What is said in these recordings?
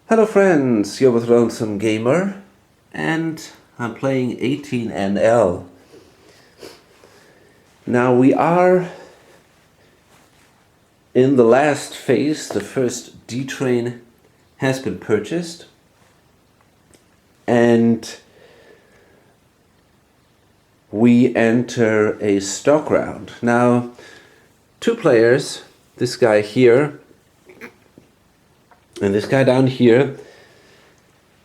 Hello friends, you're with Lonesome Gamer and I'm playing 18NL. Now we are in the last phase. The first D train has been purchased and we enter a stock round. Now, two players, this guy here and this guy down here,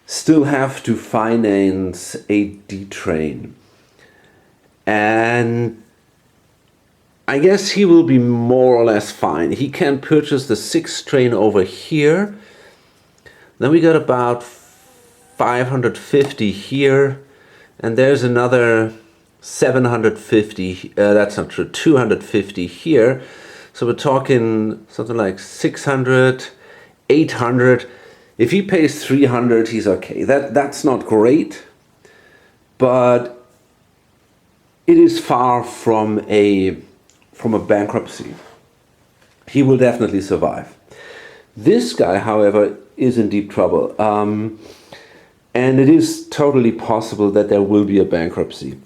still have to finance a D train. And I guess he will be more or less fine. He can purchase the 6th train over here. Then we got about 550 here. And there's another 750, that's not true, 250 here. So we're talking something like 600, 800. If he pays 300, he's okay. That's not great, but it is far from a bankruptcy. He will definitely survive. This guy, however, is in deep trouble, and it is totally possible that there will be a bankruptcy.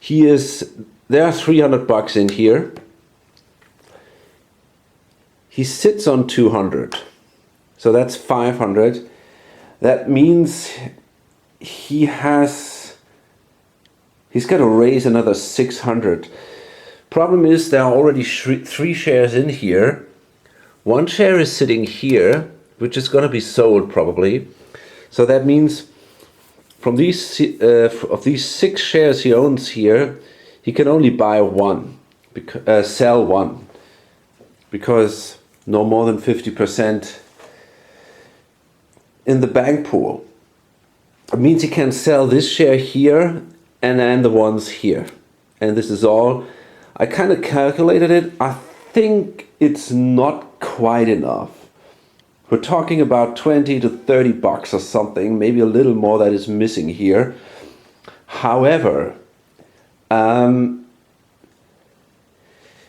There are 300 bucks in here. He sits on 200. So that's 500. That means he's got to raise another 600. Problem is there are already 3 shares in here. 1 share is sitting here, which is going to be sold probably. So that means from these of these 6 shares he owns here, he can only buy 1, sell 1, because no more than 50% in the bank pool. It means he can sell this share here and then the ones here. And this is all. I kind of calculated it. I think it's not quite enough. We're talking about 20 to 30 bucks or something, maybe a little more that is missing here. However,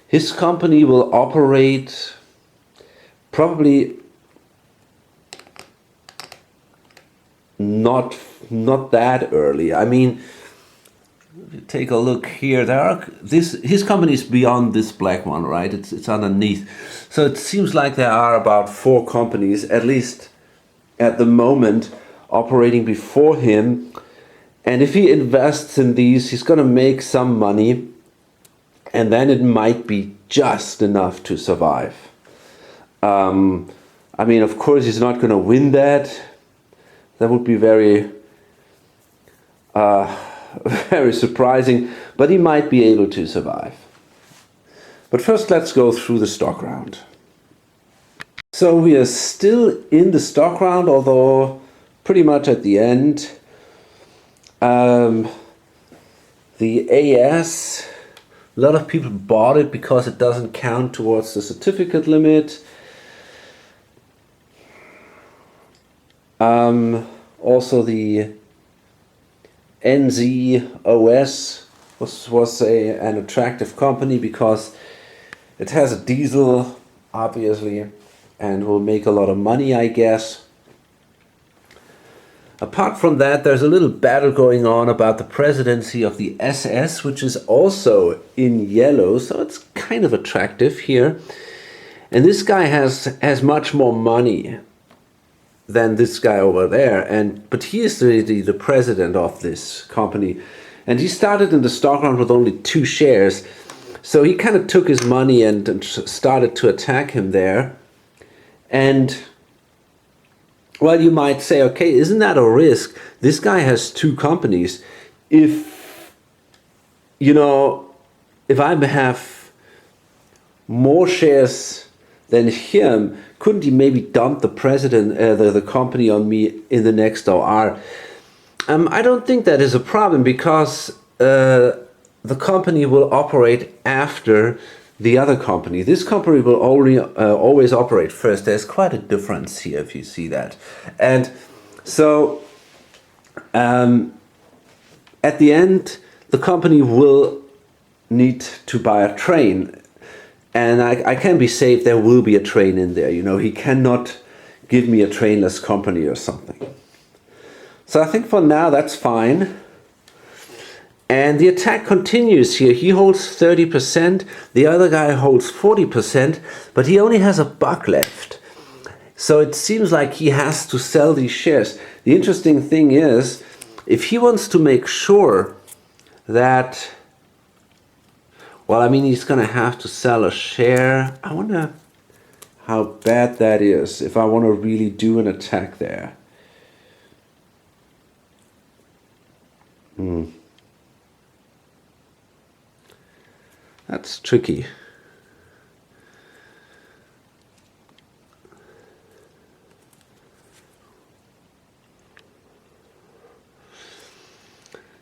his company will operate probably not that early. I mean, if you take a look here, his company is beyond this black one, right? It's underneath. So it seems like there are about 4 companies, at least at the moment, operating before him. And if he invests in these, he's going to make some money, and then it might be just enough to survive. I mean, of course, he's not going to win that. That would be very very surprising, but he might be able to survive. But first, let's go through the stock round. So we are still in the stock round, although pretty much at the end. The AS, a lot of people bought it because it doesn't count towards the certificate limit. Also the NZOS was an attractive company because it has a diesel, obviously, and will make a lot of money, I guess. Apart from that, there's a little battle going on about the presidency of the SS, which is also in yellow, so it's kind of attractive here. And this guy has much more money than this guy over there, but he is the president of this company, and he started in the stock round with only 2 shares, so he kind of took his money and started to attack him there. And well, you might say, okay, isn't that a risk? This guy has 2 companies. If I have more shares than him, couldn't he maybe dump the president, the company on me in the next OR? I don't think that is a problem, because the company will operate after the other company. This company will only always operate first. There's quite a difference here, if you see that. And so at the end, the company will need to buy a train. And I can be safe, there will be a train in there. He cannot give me a trainless company or something. So I think for now that's fine. And the attack continues here. He holds 30%, the other guy holds 40%, but he only has a buck left. So it seems like he has to sell these shares. The interesting thing is, if he wants to make sure that, well, I mean, he's going to have to sell a share. I wonder how bad that is if I want to really do an attack there. That's tricky.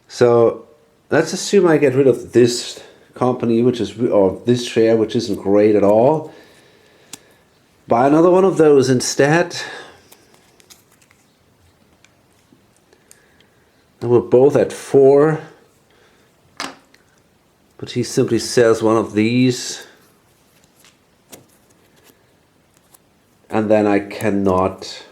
So let's assume I get rid of this company, which is, or this share, which isn't great at all. Buy another one of those instead. And we're both at 4. But he simply sells one of these. And then I cannot.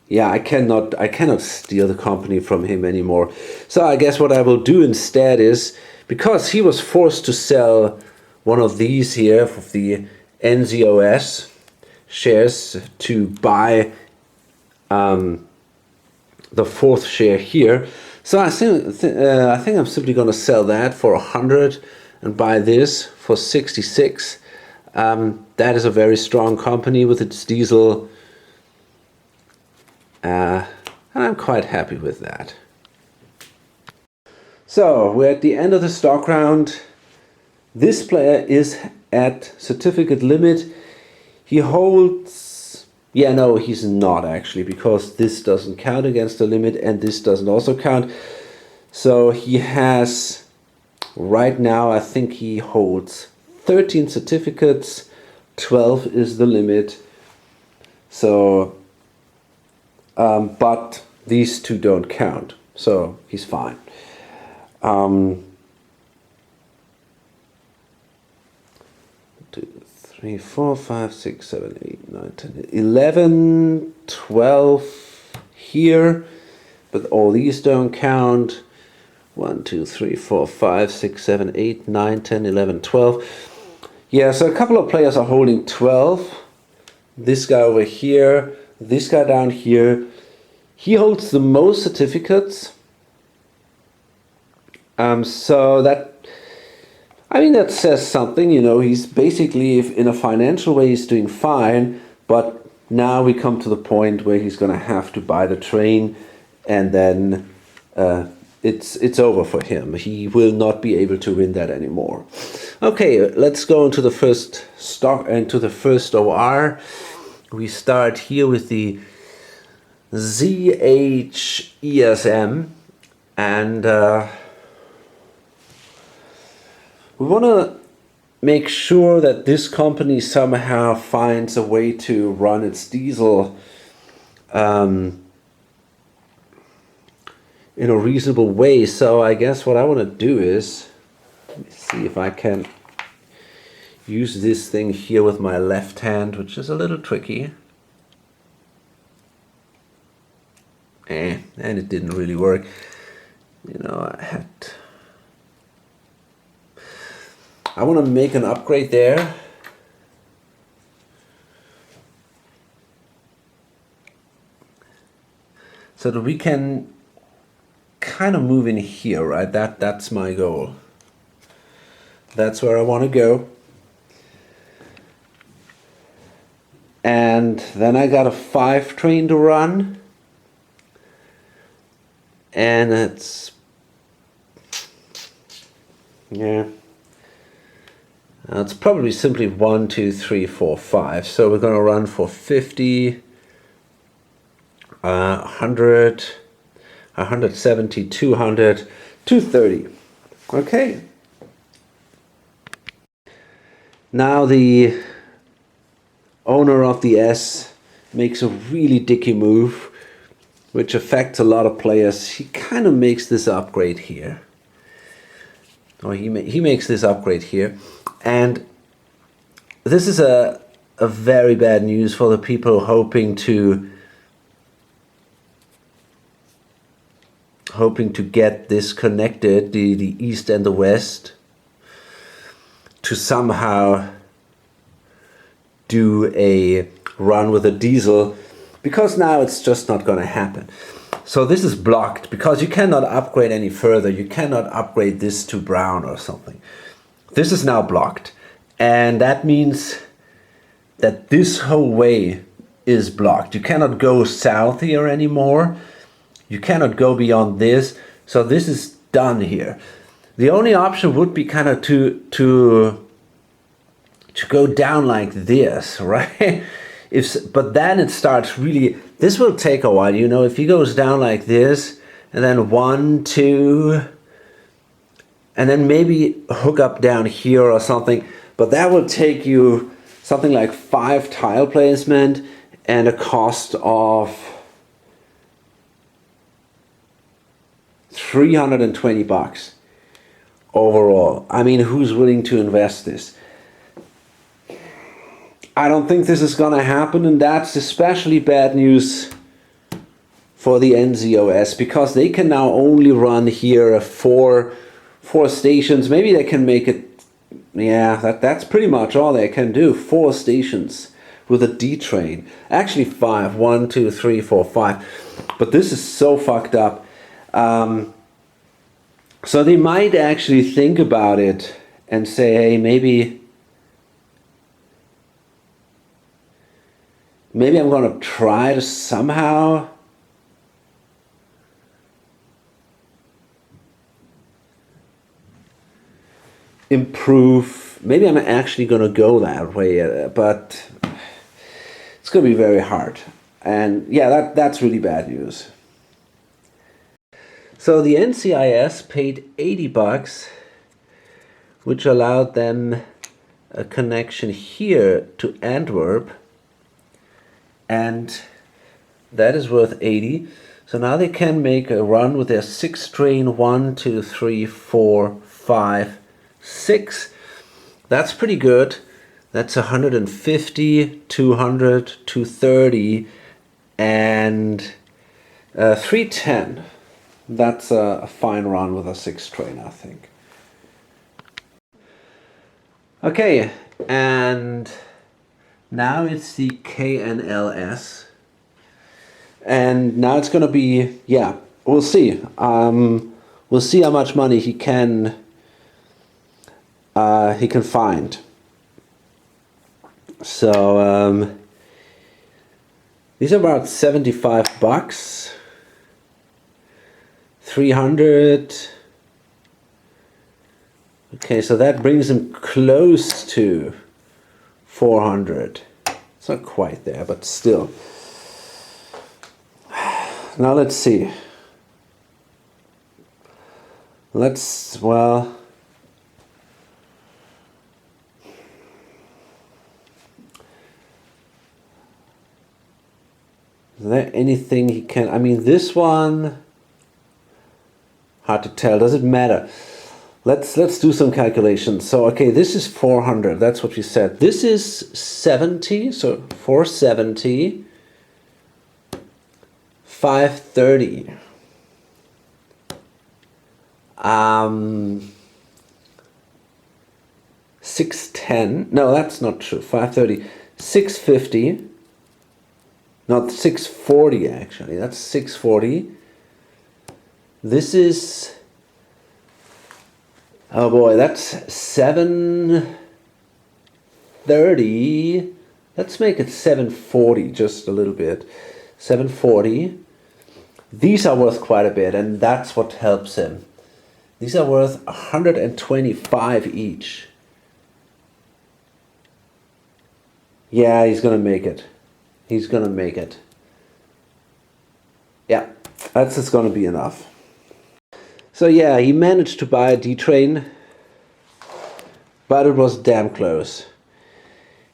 Yeah, I cannot steal the company from him anymore. So I guess what I will do instead is, because he was forced to sell one of these here of the NZOS shares to buy the 4th share here. So I think I'm simply going to sell that for 100 and buy this for 66. That is a very strong company with its diesel. And I'm quite happy with that. So we're at the end of the stock round. This player is at certificate limit. He holds, yeah, no, he's not actually, because this doesn't count against the limit and this doesn't also count. So he has, right now, I think he holds 13 certificates, 12 is the limit. So, but these two don't count, so he's fine. 2, 3, 4, 5, 6, 7, 8, 9, 10, 11, 12 here, but all these don't count. 1, 2, 3, 4, 5, 6, 7, 8, 9, 10, 11, 12. Yeah, so a couple of players are holding 12. This guy over here, this guy down here. He holds the most certificates. So that, I mean, that says something, you know. He's basically, if in a financial way, he's doing fine, but now we come to the point where he's going to have to buy the train, and then it's over for him. He will not be able to win that anymore. Okay, let's go into the first stock, into the first OR. We start here with the ZHESM, and we want to make sure that this company somehow finds a way to run its diesel in a reasonable way. So I guess what I want to do is, let me see if I can use this thing here with my left hand, which is a little tricky. And it didn't really work. You know, I want to make an upgrade there. So that we can kind of move in here, right? That's my goal. That's where I want to go. And then I got a 5 train to run. And it's, yeah, it's probably simply 1, 2, 3, 4, 5. So we're going to run for 50, 100, 170, 200, 230. Okay. Now the owner of the S makes a really dicky move, which affects a lot of players. He kind of makes this upgrade here. or he makes this upgrade here, and this is a very bad news for the people hoping to get this connected, the east and the west, to somehow do a run with a diesel, because now it's just not going to happen. So this is blocked because you cannot upgrade any further. You cannot upgrade this to brown or something. This is now blocked, and that means that this whole way is blocked. You cannot go south here anymore. You cannot go beyond this. So this is done here. The only option would be kind of to go down like this, right? But then it starts really, this will take a while, you know, if he goes down like this, and then 1, 2, and then maybe hook up down here or something, but that will take you something like 5 tile placement and a cost of $320 overall. I mean, who's willing to invest this? I don't think this is gonna happen, and that's especially bad news for the NZOS, because they can now only run here four stations. Maybe they can make it, yeah, that's pretty much all they can do. 4 stations with a D train. Actually 5, 1, 2, 3, 4, 5. But this is so fucked up. So they might actually think about it and say, hey, maybe I'm going to try to somehow improve. Maybe I'm actually going to go that way, but it's going to be very hard. And yeah, that's really bad news. So the NCIS paid $80, which allowed them a connection here to Antwerp, and that is worth 80. So now they can make a run with their 6 train, 1, 2, 3, 4, 5, 6. That's pretty good. That's 150, 200, 230, and 310. That's a fine run with a 6 train, I think. Okay, and now it's the KNLS. And now it's going to be, yeah, we'll see. We'll see how much money he can find. So these are about $75. 300. Okay, so that brings him close to 400. It's not quite there, but still. Now let's see. Well, is there anything he can, I mean, this one, hard to tell. Does it matter? Let's do some calculations. So okay, this is 400. That's what we said. This is 70. So 470. 530. 610. No, that's not true. 530. 650. Not 640 actually. That's 640. This is, oh boy, that's 730. Let's make it 740 just a little bit. 740. These are worth quite a bit, and that's what helps him. These are worth 125 each. Yeah, he's gonna make it. He's gonna make it. Yeah, that's just gonna be enough. So yeah, he managed to buy a D-train, but it was damn close.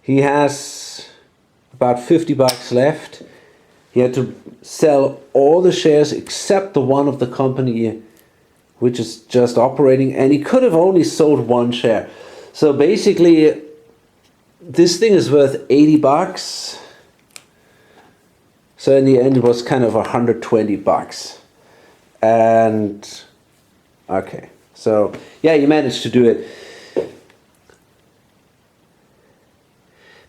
He has about $50 left. He had to sell all the shares except the one of the company which is just operating, and he could have only sold one share. So basically, this thing is worth 80 bucks. So in the end, it was kind of 120 bucks. And okay, so yeah, you managed to do it.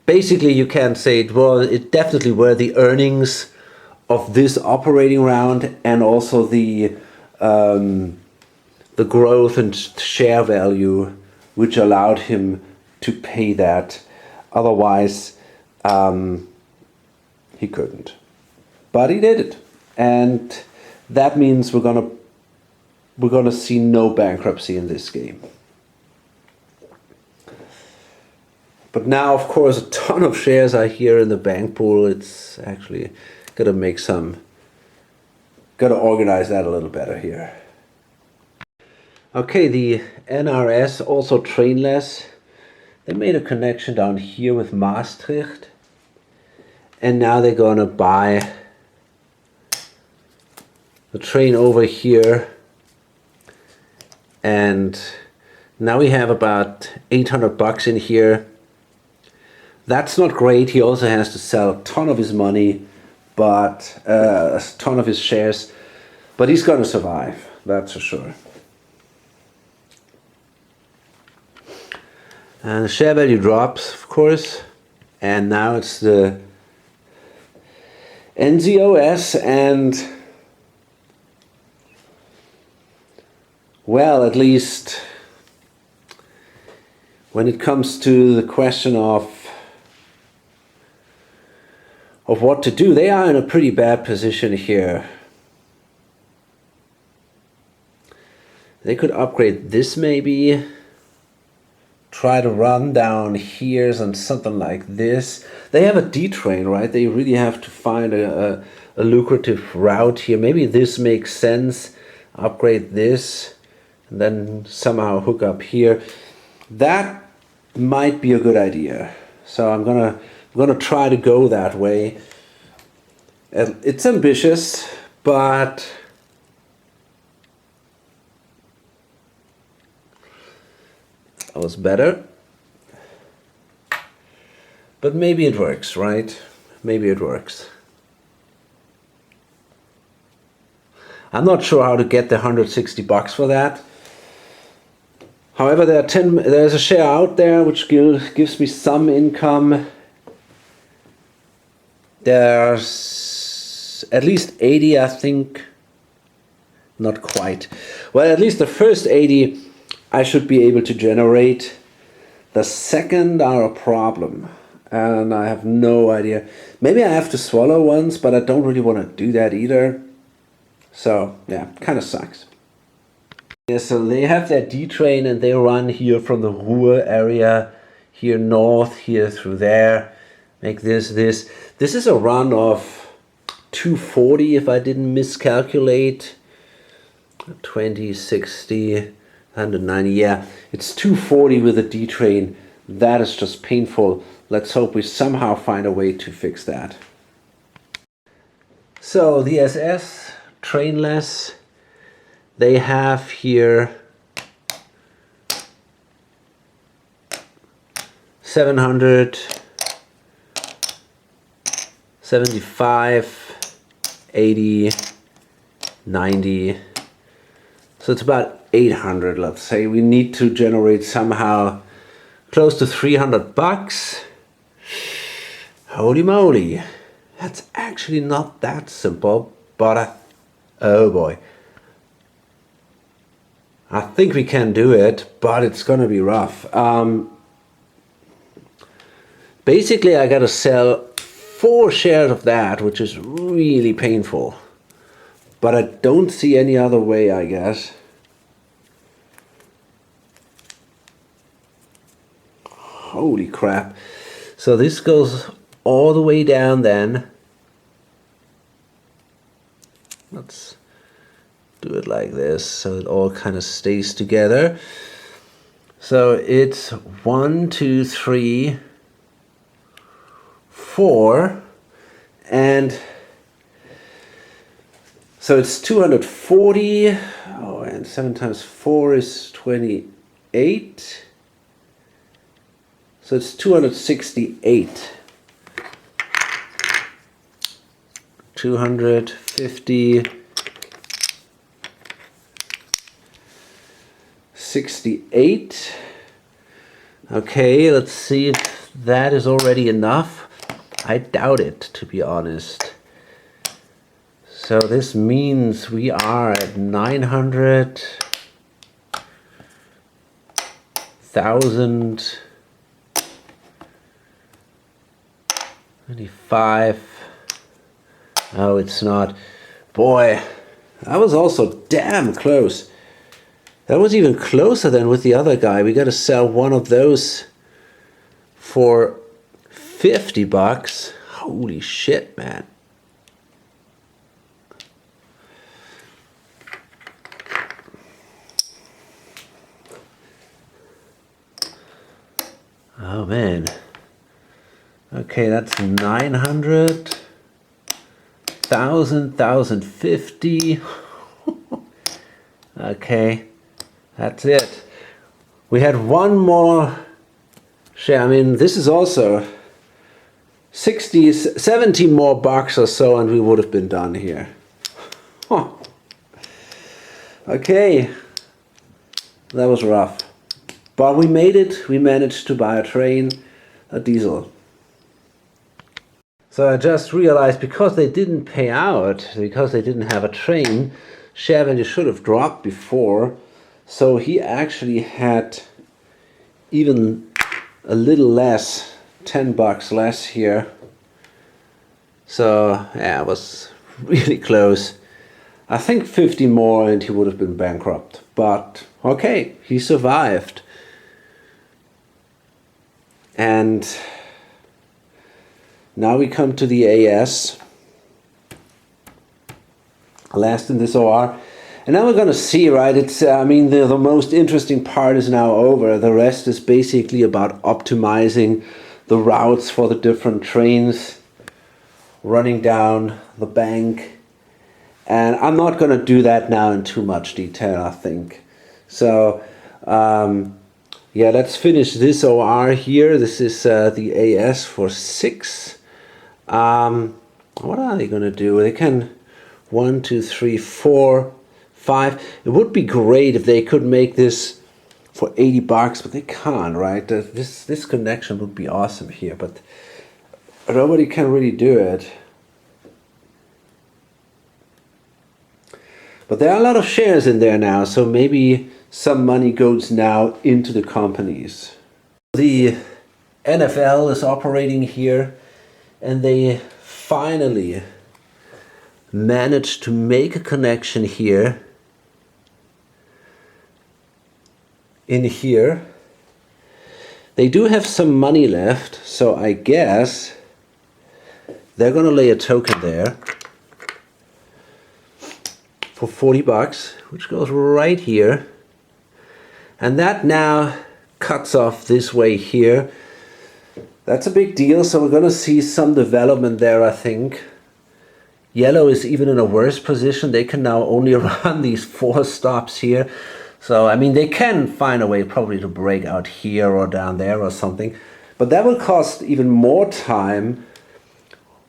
Basically, you can say it definitely were the earnings of this operating round, and also the growth and share value, which allowed him to pay that. Otherwise, he couldn't. But he did it, and that means we're gonna see no bankruptcy in this game. But now, of course, a ton of shares are here in the bank pool. It's actually gotta organize that a little better here. Okay, the NRS, also trainless, they made a connection down here with Maastricht, and now they're gonna buy the train over here, and now we have about 800 bucks in here. That's not great. He also has to sell a ton of his money, but a ton of his shares, but he's gonna survive, that's for sure. And the share value drops, of course, and now it's the NZOS, and well, at least when it comes to the question of what to do, they are in a pretty bad position here. They could upgrade this maybe. Try to run down here and something like this. They have a D train, right? They really have to find a lucrative route here. Maybe this makes sense. Upgrade this and then somehow hook up here. That might be a good idea. So I'm gonna try to go that way. It's ambitious, but that was better. But maybe it works, right? Maybe it works. I'm not sure how to get the 160 bucks for that. However, there's a share out there which gives me some income. There's at least 80, I think. Not quite. Well, at least the first 80 I should be able to generate. The second are a problem, and I have no idea. Maybe I have to swallow once, but I don't really want to do that either. So yeah, kind of sucks. Yeah, so they have their D train, and they run here from the Ruhr area, here north, here through there. Make this. This is a run of 240 if I didn't miscalculate. 20, 60, 190, yeah. It's 240 with a D train. That is just painful. Let's hope we somehow find a way to fix that. So the SS, trainless, they have here 700, 75, 80, 90. So it's about 800, let's say. We need to generate somehow close to 300 bucks. Holy moly. That's actually not that simple, but oh boy. I think we can do it, but it's gonna be rough. Basically, I gotta sell 4 shares of that, which is really painful. But I don't see any other way, I guess. Holy crap. So this goes all the way down then. Let's do it like this so it all kind of stays together. So it's 1, 2, 3, 4, and So it's 240. Oh, and 7 times 4 is 28. So it's 268. 250. 68. Okay, let's see if that is already enough. I doubt it, to be honest. So this means we are at 900,000, 25. Oh, it's not. Boy, that was also damn close. That was even closer than with the other guy. We got to sell one of those for 50 bucks. Holy shit, man. Oh man. Okay, that's 900, 1,050. Okay, that's it. We had one more share. I mean, this is also 60, 70 more bucks or so, and we would have been done here. Huh. Okay, that was rough. But we made it. We managed to buy a train, a diesel. So I just realized, because they didn't pay out, because they didn't have a train, share value should have dropped before. So he actually had even a little less, 10 bucks less here. So yeah, it was really close. I think 50 more and he would have been bankrupt. But okay, he survived. And now we come to the AS, last in this OR. And now we're going to see, right, it's, I mean, the most interesting part is now over. The rest is basically about optimizing the routes for the different trains, running down the bank. And I'm not going to do that now in too much detail, I think. So, yeah, let's finish this OR here. This is the AS for 6. What are they going to do? They can 1, 2, 3, 4, 5. It would be great if they could make this for 80 bucks, but they can't, right? This connection would be awesome here, but nobody can really do it. But there are a lot of shares in there now, so maybe some money goes now into the companies. The NFL is operating here, and they finally managed to make a connection here, in here. They do have some money left, so I guess they're gonna lay a token there for 40 bucks, which goes right here. And that now cuts off this way here. That's a big deal, so we're gonna see some development there, I think. Yellow is even in a worse position. They can now only run these 4 stops here. So, I mean, they can find a way probably to break out here or down there or something. But that will cost even more time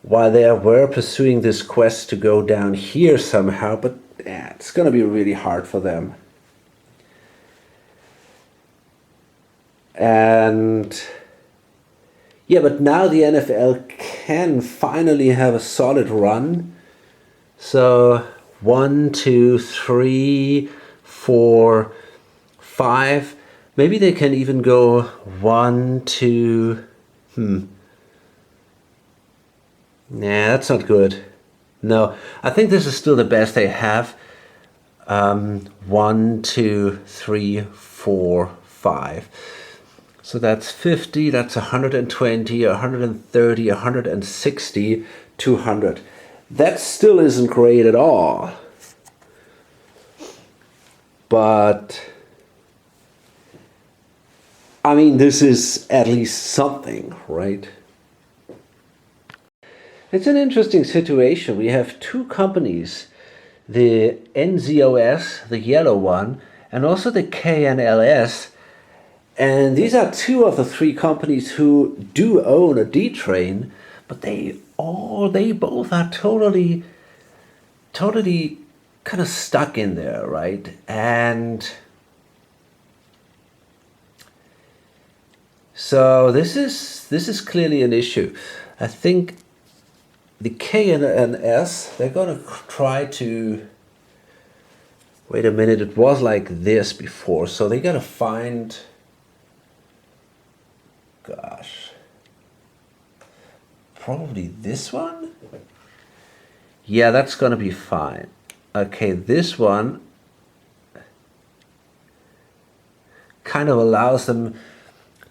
while they were pursuing this quest to go down here somehow. But yeah, it's gonna be really hard for them. And yeah, but now the NFL can finally have a solid run. So 1, 2, 3, 4, 5. Maybe they can even go 1, 2. Nah, that's not good. No, I think this is still the best they have. 1, 2, 3, 4, 5. So that's 50, that's 120, 130, 160, 200. That still isn't great at all. But, I mean, this is at least something, right? It's an interesting situation. We have 2 companies the NZOS, the yellow one, and also the KNLS. And these are two of the three companies who do own a D train, but they both are totally kind of stuck in there, right? And so this is clearly an issue. I think the K and S, they're gonna try to, wait a minute, it was like this before, so they gotta find, gosh, probably this one? Yeah, that's gonna be fine. Okay, this one kind of allows them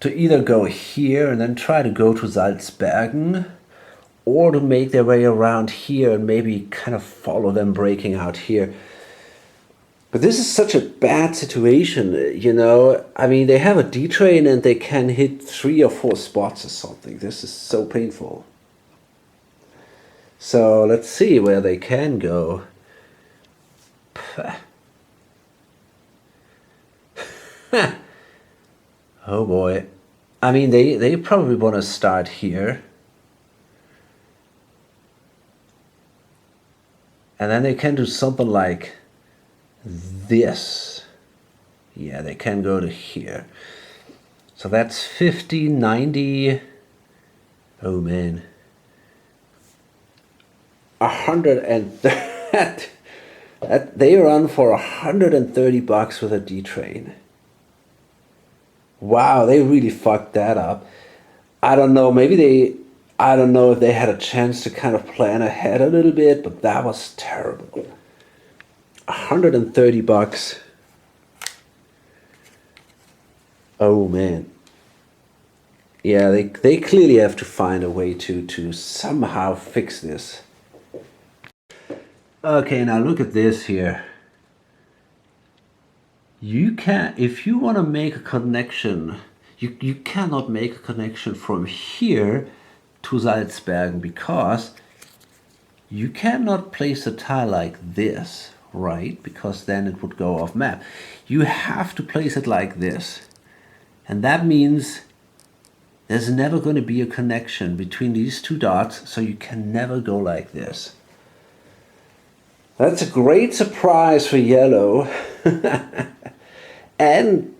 to either go here and then try to go to Salzbergen, or to make their way around here and maybe kind of follow them breaking out here. But this is such a bad situation, you know. I mean, they have a D train and they can hit 3 or 4 spots or something. This is so painful. So let's see where they can go. Oh boy. I mean, they probably want to start here. And then they can do something like this. Yeah, they can go to here. So that's 50, 90. Oh man. 100 and that they run for $130 with a D train. Wow, they really fucked that up. I don't know, I don't know if they had a chance to kind of plan ahead a little bit, but that was terrible. $130. Oh man. Yeah, they clearly have to find a way to somehow fix this. Okay, now look at this here. You can, if you want to make a connection, you cannot make a connection from here to Salzbergen, because you cannot place a tile like this, right? Because then it would go off map. You have to place it like this. And that means there's never going to be a connection between these two dots, so you can never go like this. That's a great surprise for yellow and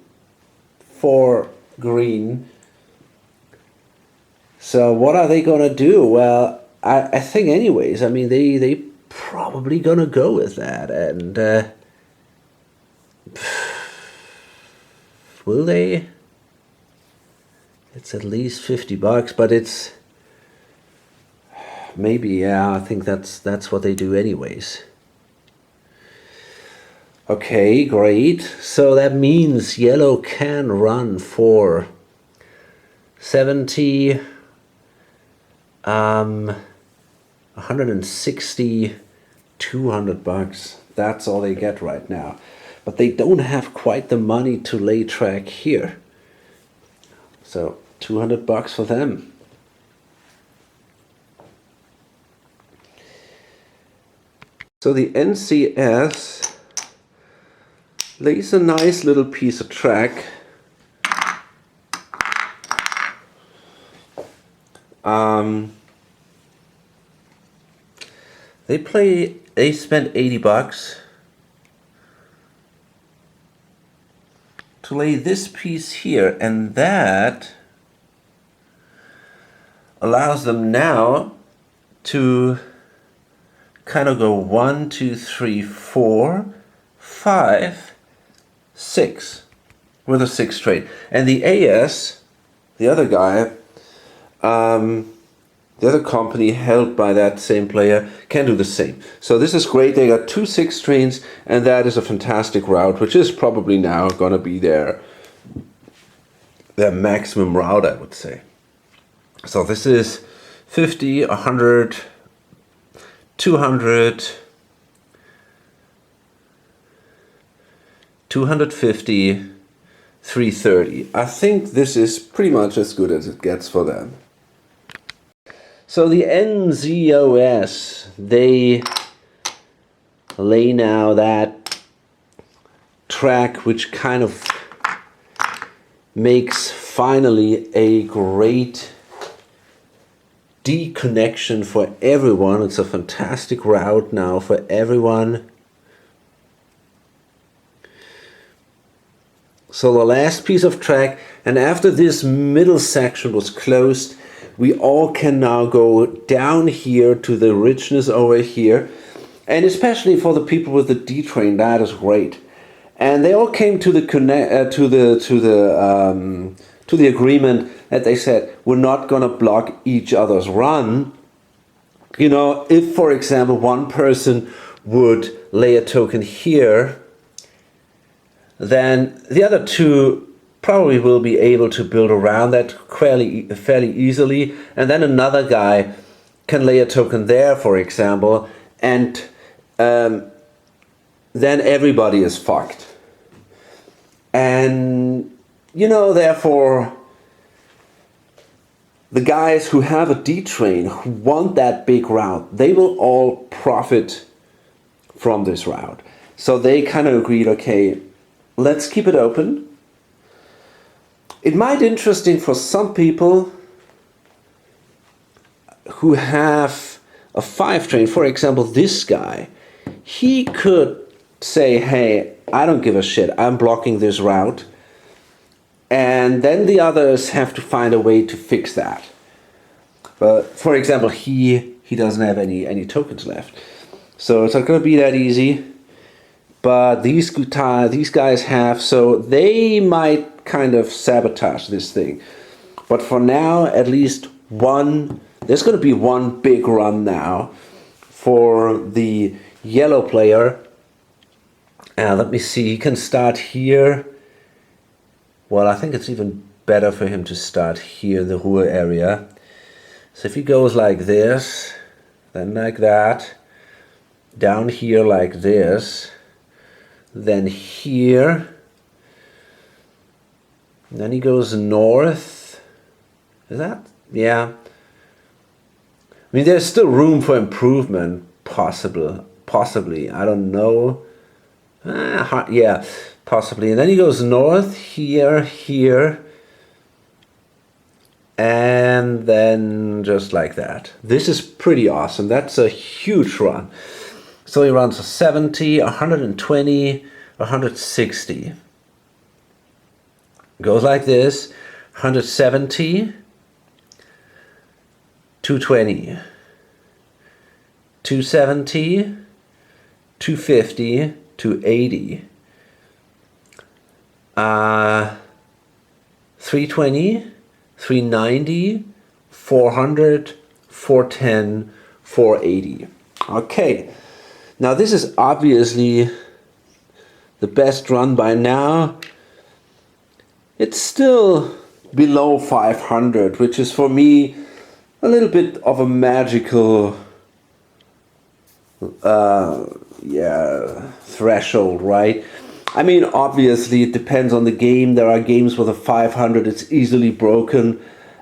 for green. So what are they going to do? Well, I think anyways, I mean, they probably going to go with that. And will they? It's at least $50, but it's maybe, yeah, I think that's what they do anyways. Okay, great. So that means yellow can run for 70, 160, $200. That's all they get right now. But they don't have quite the money to lay track here. So $200 for them. So the NCS lays a nice little piece of track. They spent $80 to lay this piece here, and that allows them now to kind of go 1, 2, 3, 4, 5, 6 with a 6 train. And the AS, the other guy, the other company held by that same player, can do the same. So this is great. They got 2 6 trains, and that is a fantastic route, which is probably now going to be their maximum route, I would say. So this is 50, 100, 200, 250, 330. I think this is pretty much as good as it gets for them. So the NZOS, they lay now that track, which kind of makes finally a great D connection for everyone. It's a fantastic route now for everyone. So the last piece of track, and after this middle section was closed, we all can now go down here to the richness over here. And especially for the people with the D train, that is great. And they all came to the agreement that they said, we're not gonna block each other's run. You know, if for example one person would lay a token here, then the other two probably will be able to build around that fairly easily, and then another guy can lay a token there, for example, and then everybody is fucked. And you know, therefore, the guys who have a D train, who want that big route, they will all profit from this route. So they kind of agreed, okay, let's keep it open. It might be interesting for some people who have a 5 train. For example, this guy, he could say, hey, I don't give a shit, I'm blocking this route. And then the others have to find a way to fix that. But for example, he doesn't have any tokens left. So it's not going to be that easy. But these guys have, so they might kind of sabotage this thing. But for now, at least there's going to be one big run now for the yellow player. Let me see, he can start here. Well, I think it's even better for him to start here in the Ruhr area. So if he goes like this, then like that, down here like this, then here, and then he goes north. Is that? Yeah. I mean, there's still room for improvement, possibly. I don't know. Yeah, possibly. And then he goes north, here, and then just like that. This is pretty awesome. That's a huge run. So he runs a 70, 120, 160. Goes like this, 170, 220, 270, 250, 280, 320, 390, 400, 410, 480. Okay, now this is obviously the best run by now. It's still below 500, which is for me a little bit of a magical threshold, right? I mean, obviously it depends on the game. There are games with a 500, it's easily broken.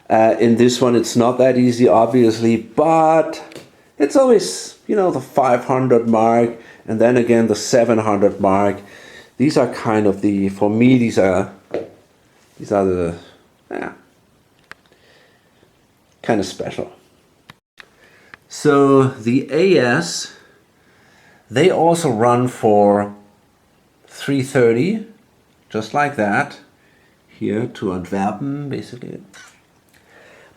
In this one it's not that easy, obviously, but it's always, you know, the 500 mark, and then again the 700 mark. These are kind of the, for me, these are the, kind of special. So the AS, they also run for 330, just like that, here to Antwerpen, basically.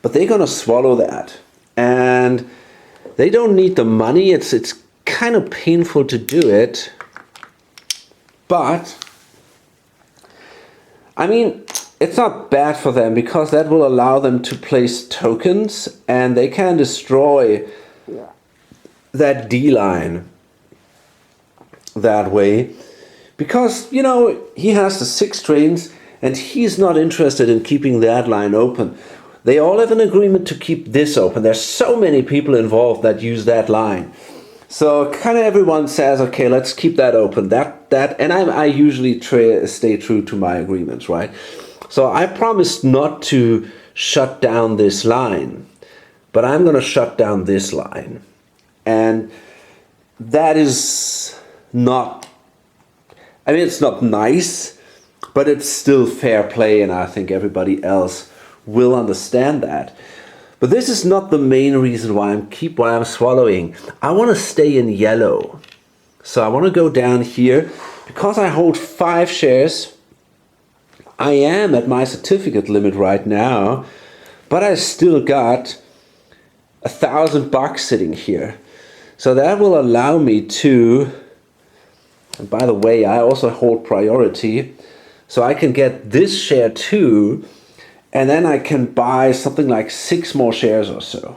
But they're gonna swallow that, and they don't need the money. It's kind of painful to do it, but I mean, it's not bad for them, because that will allow them to place tokens, and they can destroy that D line that way, because, you know, he has the 6 trains and he's not interested in keeping that line open. They all have an agreement to keep this open. There's so many people involved that use that line. So kind of everyone says, okay, let's keep that open. And I usually stay true to my agreements, right? So I promised not to shut down this line, but I'm going to shut down this line. And that is not, I mean, it's not nice, but it's still fair play, and I think everybody else will understand that. But this is not the main reason why I'm swallowing. I want to stay in yellow. So I want to go down here. Because I hold 5 shares, I am at my certificate limit right now, but I still got $1,000 sitting here. So that will allow me to, and by the way, I also hold priority, so I can get this share too, and then I can buy something like 6 more shares or so.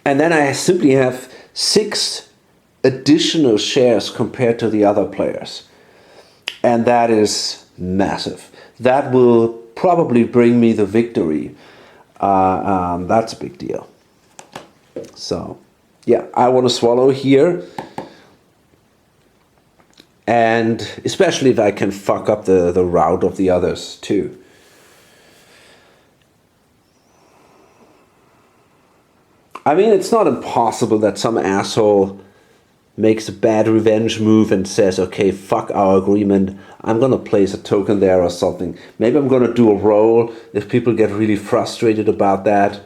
And then I simply have 6 additional shares compared to the other players. And that is massive. That will probably bring me the victory. That's a big deal. So, yeah, I want to swallow here. And especially if I can fuck up the route of the others too. I mean, it's not impossible that some asshole makes a bad revenge move and says, okay, fuck our agreement, I'm gonna place a token there or something. Maybe I'm gonna do a roll if people get really frustrated about that.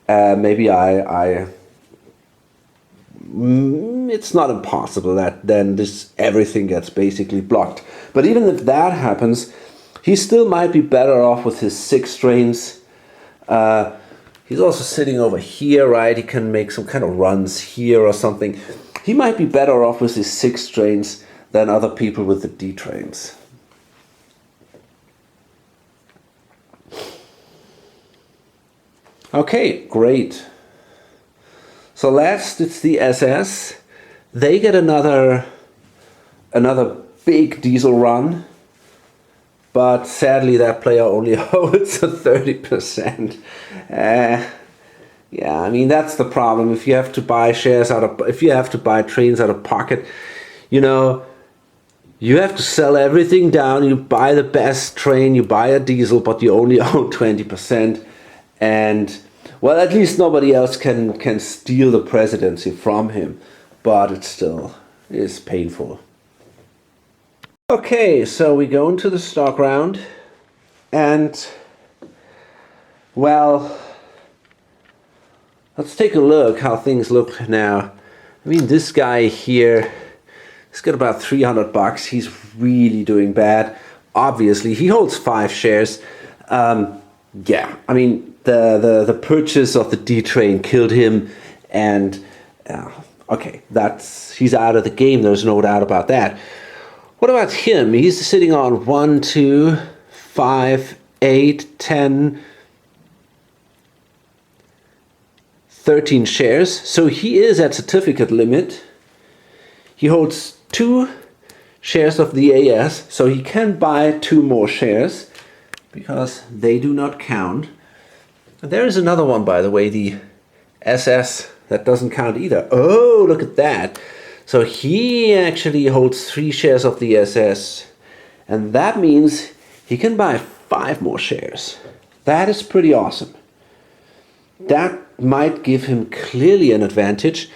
Maybe it's not impossible that then everything gets basically blocked. But even if that happens, he still might be better off with his 6 strains. He's also sitting over here, right? He can make some kind of runs here or something. He might be better off with his 6 trains than other people with the D trains. Okay, great. So last, it's the SS. They get another big diesel run. But sadly, that player only holds a 30%. Yeah, I mean, that's the problem. If you have to buy if you have to buy trains out of pocket, you know, you have to sell everything down. You buy the best train, you buy a diesel, but you only own 20%. And, well, at least nobody else can steal the presidency from him. But it still is painful. Okay, so we go into the stock round, and, well, let's take a look how things look now. I mean, this guy here, he's got about $300. He's really doing bad. Obviously, he holds 5 shares. Yeah, I mean, the purchase of the D train killed him, and okay, he's out of the game. There's no doubt about that. What about him? He's sitting on 1, 2, 5, 8, 10, 13 shares. So he is at certificate limit. He holds 2 shares of the AS, so he can buy 2 more shares because they do not count. And there is another one, by the way, the SS, that doesn't count either. Oh, look at that. So he actually holds 3 shares of the SS, and that means he can buy 5 more shares. That is pretty awesome. That might give him clearly an advantage.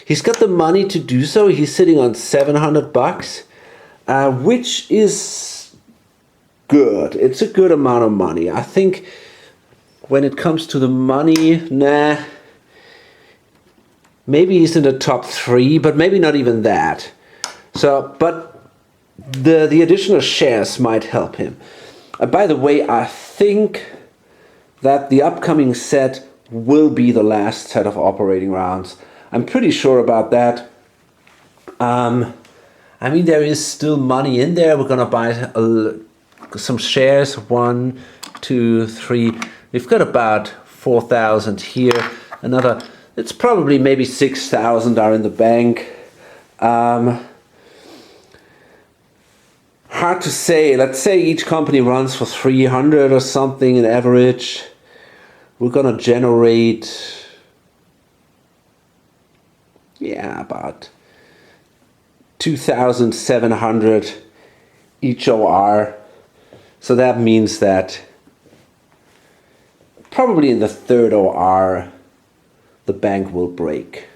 He's got the money to do so. He's sitting on $700, which is good. It's a good amount of money. I think when it comes to the money, maybe he's in the top 3, but maybe not even that. So, but the additional shares might help him. By the way, I think that the upcoming set will be the last set of operating rounds. I'm pretty sure about that. I mean, there is still money in there. We're gonna buy some shares. 1, 2, 3. We've got about 4,000 here. Another. It's probably maybe 6,000 are in the bank. Hard to say. Let's say each company runs for 300 or something in average. We're gonna generate, about 2,700 each OR. So that means that probably in the 3rd OR, the bank will break.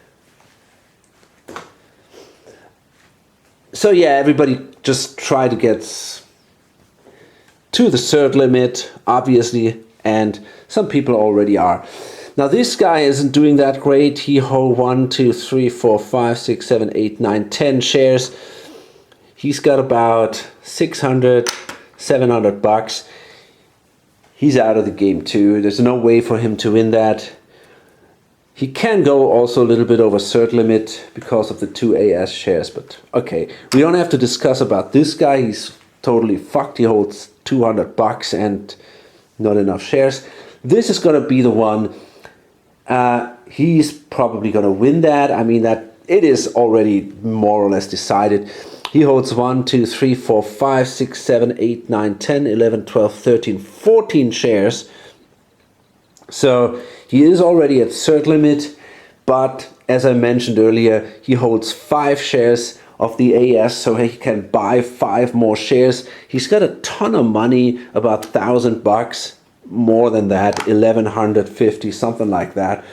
So yeah, everybody just try to get to the third limit, obviously, and some people already are. Now this guy isn't doing that great. He hold 1, 2, 3, 4, 5, 6, 7, 8, 9, 10 shares. He's got about 600, 700 bucks. He's out of the game too. There's no way for him to win that. He can go also a little bit over third limit because of the 2 AS shares, but okay. We don't have to discuss about this guy. He's totally fucked. He holds 200 bucks and not enough shares. This is going to be the one. He's probably going to win that. I mean, that it is already more or less decided. He holds 1, 2, 3, 4, 5, 6, 7, 8, 9, 10, 11, 12, 13, 14 shares. So he is already at third limit, but as I mentioned earlier, he holds 5 shares of the AS, so he can buy 5 more shares. He's got a ton of money, about 1,000 bucks, more than that, 1,150, something like that.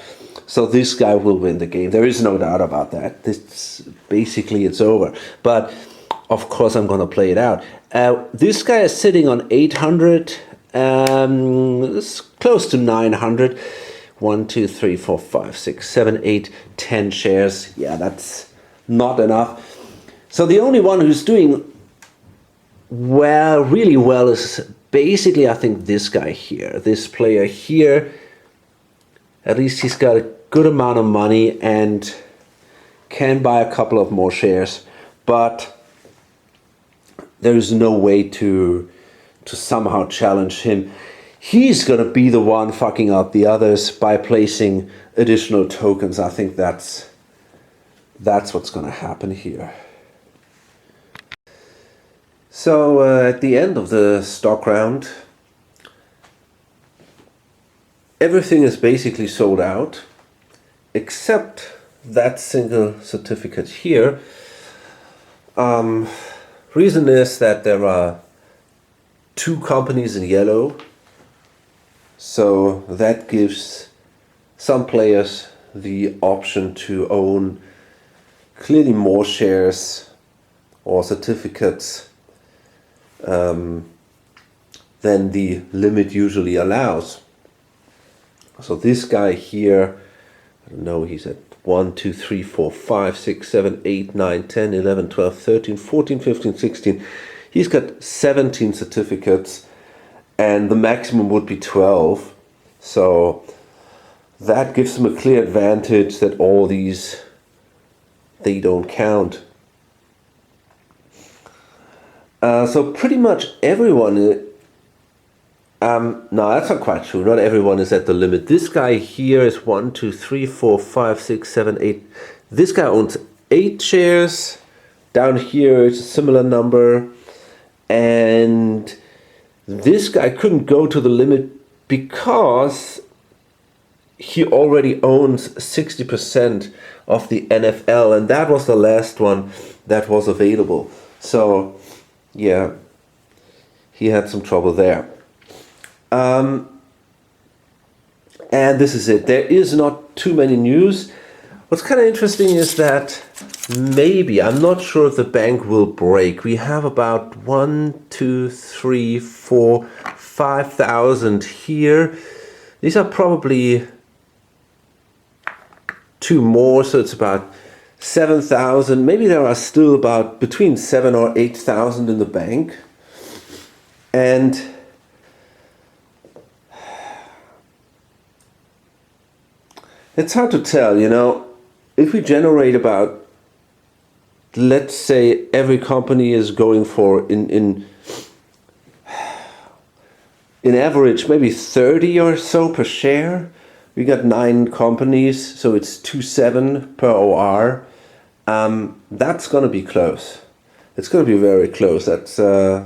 So this guy will win the game. There is no doubt about that. This basically it's over. But of course I'm gonna play it out. This guy is sitting on 800. It's close to 900. 1, 2, 3, 4, 5, 6, 7, 8, 10 shares. Yeah, that's not enough. So the only one who's doing well, really well, is basically, I think, this guy here. This player here. At least he's got a good amount of money and can buy a couple of more shares. But there is no way to somehow challenge him. He's going to be the one fucking up the others by placing additional tokens. I think that's what's going to happen here. So at the end of the stock round, everything is basically sold out, except that single certificate here. Reason is that there are 2 companies in yellow. So that gives some players the option to own clearly more shares or certificates than the limit usually allows. So this guy here, I don't know, he's at 1, 2, 3, 4, 5, 6, 7, 8, 9, 10, 11, 12, 13, 14, 15, 16. He's got 17 certificates. And the maximum would be 12. So that gives them a clear advantage that all these, they don't count. So pretty much everyone, no, that's not quite true. Not everyone is at the limit. This guy here is 1, 2, 3, 4, 5, 6, 7, 8. This guy owns 8 shares. Down here it's a similar number. And this guy couldn't go to the limit because he already owns 60% of the NFL, and that was the last one that was available. So yeah, he had some trouble there. And this is it. There is not too many news. What's kind of interesting is that maybe, I'm not sure if the bank will break. We have about 1, 2, 3, 4, 5,000 here. These are probably 2 more, so it's about 7,000. Maybe there are still about between 7 or 8,000 in the bank. And it's hard to tell, you know, if we generate about, let's say every company is going for in average maybe 30 or so per share. We got 9 companies, so it's 2.7 per OR. That's gonna be close. It's gonna be very close. That's I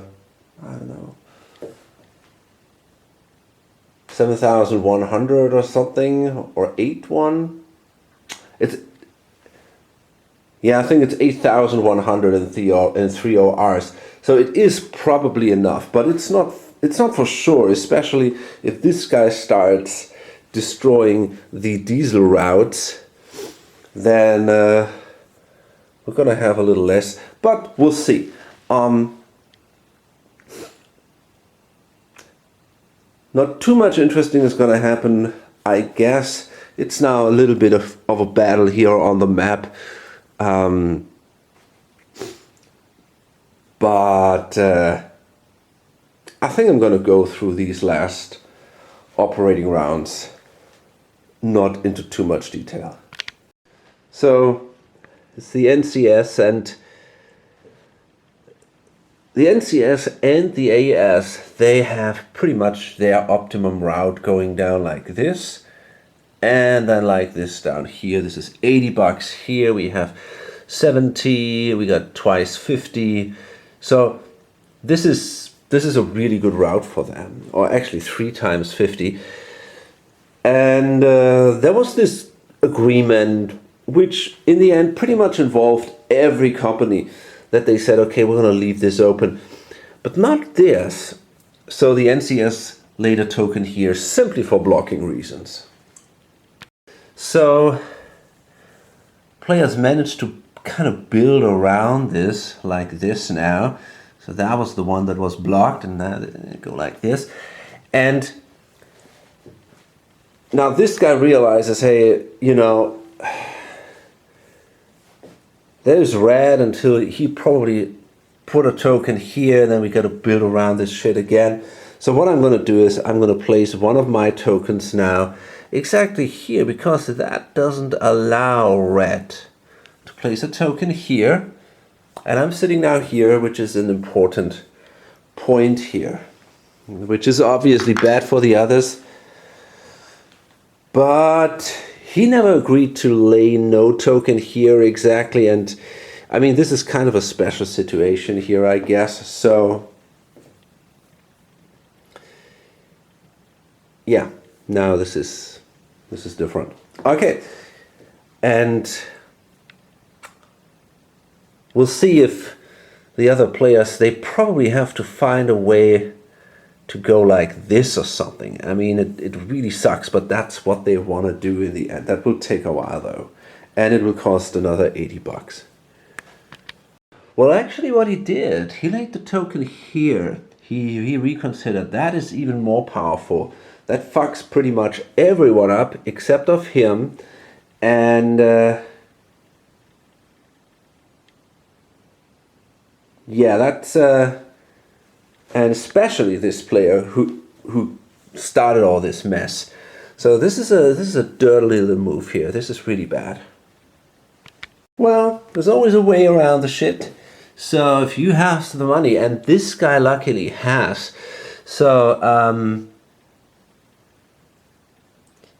don't know, 7,100 or something, or 8,1. It's, yeah, I think it's 8,100 in 3 ORs. So it is probably enough, but it's not for sure, especially if this guy starts destroying the diesel routes, then we're gonna have a little less, but we'll see. Not too much interesting is gonna happen, I guess. It's now a little bit of a battle here on the map. But I think I'm gonna go through these last operating rounds, not into too much detail. So it's the NCS and the AS, they have pretty much their optimum route going down like this, and then like this down here. This is 80 bucks here. We have 70. We got twice 50. So this is a really good route for them, or actually 3 times 50. And there was this agreement, which in the end pretty much involved every company, that they said, okay, we're going to leave this open, but not this. So the NCS laid a token here simply for blocking reasons. So players managed to kind of build around this like this now. So that was the one that was blocked, and now they go like this. And now this guy realizes, hey, you know, there's red until he probably put a token here, then we got to build around this shit again. So what I'm going to do is I'm going to place one of my tokens now exactly here, because that doesn't allow red to place a token here. And I'm sitting now here, which is an important point here, which is obviously bad for the others. But he never agreed to lay no token here exactly, and I mean, this is kind of a special situation here, I guess. So yeah, now this is different. Okay, and we'll see if the other players, they probably have to find a way to go like this or something. I mean, it really sucks, but that's what they want to do in the end. That will take a while though, and it will cost another 80 bucks. Well, actually what he did, he laid the token here. He reconsidered. That is even more powerful. That fucks pretty much everyone up except of him. And yeah, that's and especially this player who started all this mess. So this is a dirty little move here. This is really bad. Well, there's always a way around the shit. So if you have the money, and this guy luckily has, so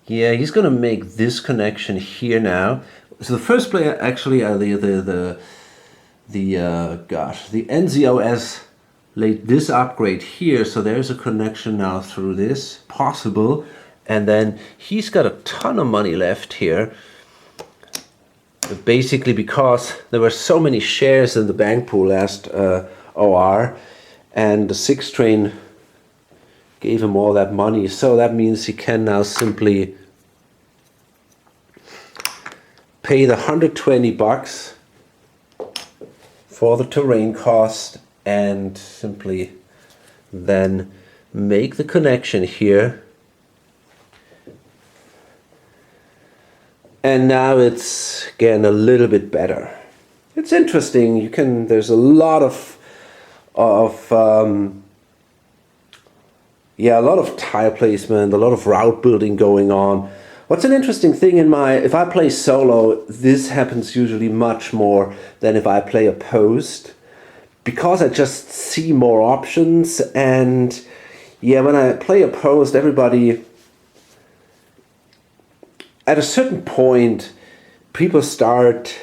yeah, he's gonna make this connection here now. So the first player actually the NZOS laid this upgrade here, so there's a connection now through this possible, and then he's got a ton of money left here, basically because there were so many shares in the bank pool last OR, and the 6 train gave him all that money, so that means he can now simply pay the 120 bucks for the terrain cost and simply then make the connection here. And now it's getting a little bit better. It's interesting. You can. There's a lot of yeah, a lot of tile placement, a lot of route building going on. What's an interesting thing if I play solo, this happens usually much more than if I play opposed, because I just see more options. And yeah, when I play opposed, everybody, at a certain point, people start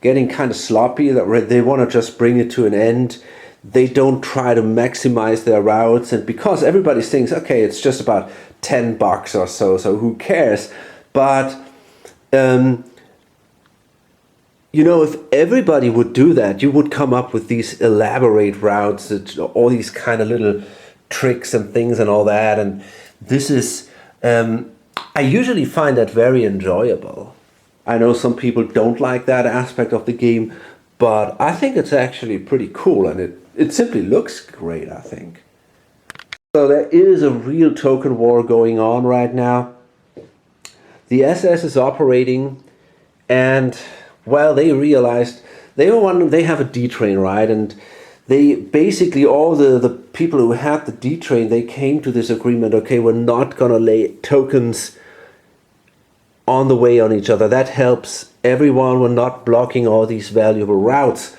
getting kind of sloppy, that they want to just bring it to an end. They don't try to maximize their routes, and because everybody thinks, okay, it's just about 10 bucks or so, so who cares? But you know, if everybody would do that, you would come up with these elaborate routes, all these kind of little tricks and things and all that. And this is, I usually find that very enjoyable. I know some people don't like that aspect of the game, but I think it's actually pretty cool, and it simply looks great, I think. So there is a real token war going on right now. The SS is operating, and well, they realized they have a D train, right? And they basically, all the people who had the D train, they came to this agreement. Okay, we're not gonna lay tokens on the way on each other. That helps everyone. We're not blocking all these valuable routes.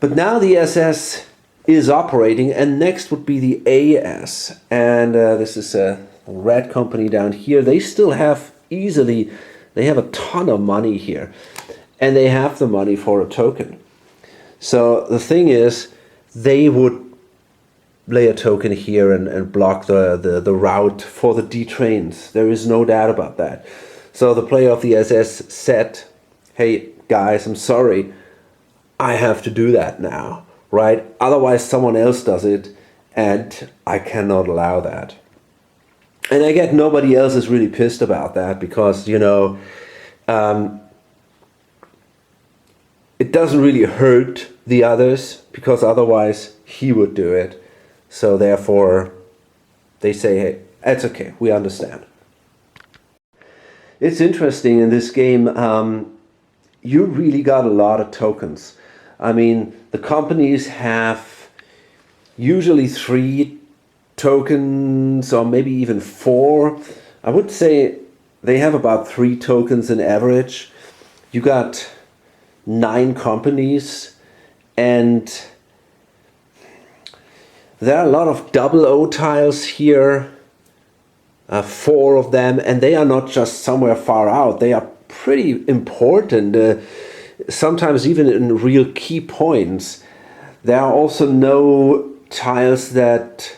But now the SS is operating, and next would be the AS, and this is a red company down here. They still have they have a ton of money here, and they have the money for a token. So the thing is, they would lay a token here and block the route for the D trains. There is no doubt about that. So the player of the SS said, hey guys, I'm sorry, I have to do that now, right? Otherwise someone else does it, and I cannot allow that. And I get nobody else is really pissed about that, because, you know, it doesn't really hurt the others, because otherwise he would do it. So therefore they say, hey, it's okay, we understand. It's interesting in this game, you really got a lot of tokens. I mean, the companies have usually 3 tokens, or maybe even 4. I would say they have about 3 tokens in average. You got 9 companies, and there are a lot of double O tiles here, 4 of them, and they are not just somewhere far out. They are pretty important, sometimes even in real key points. There are also no tiles that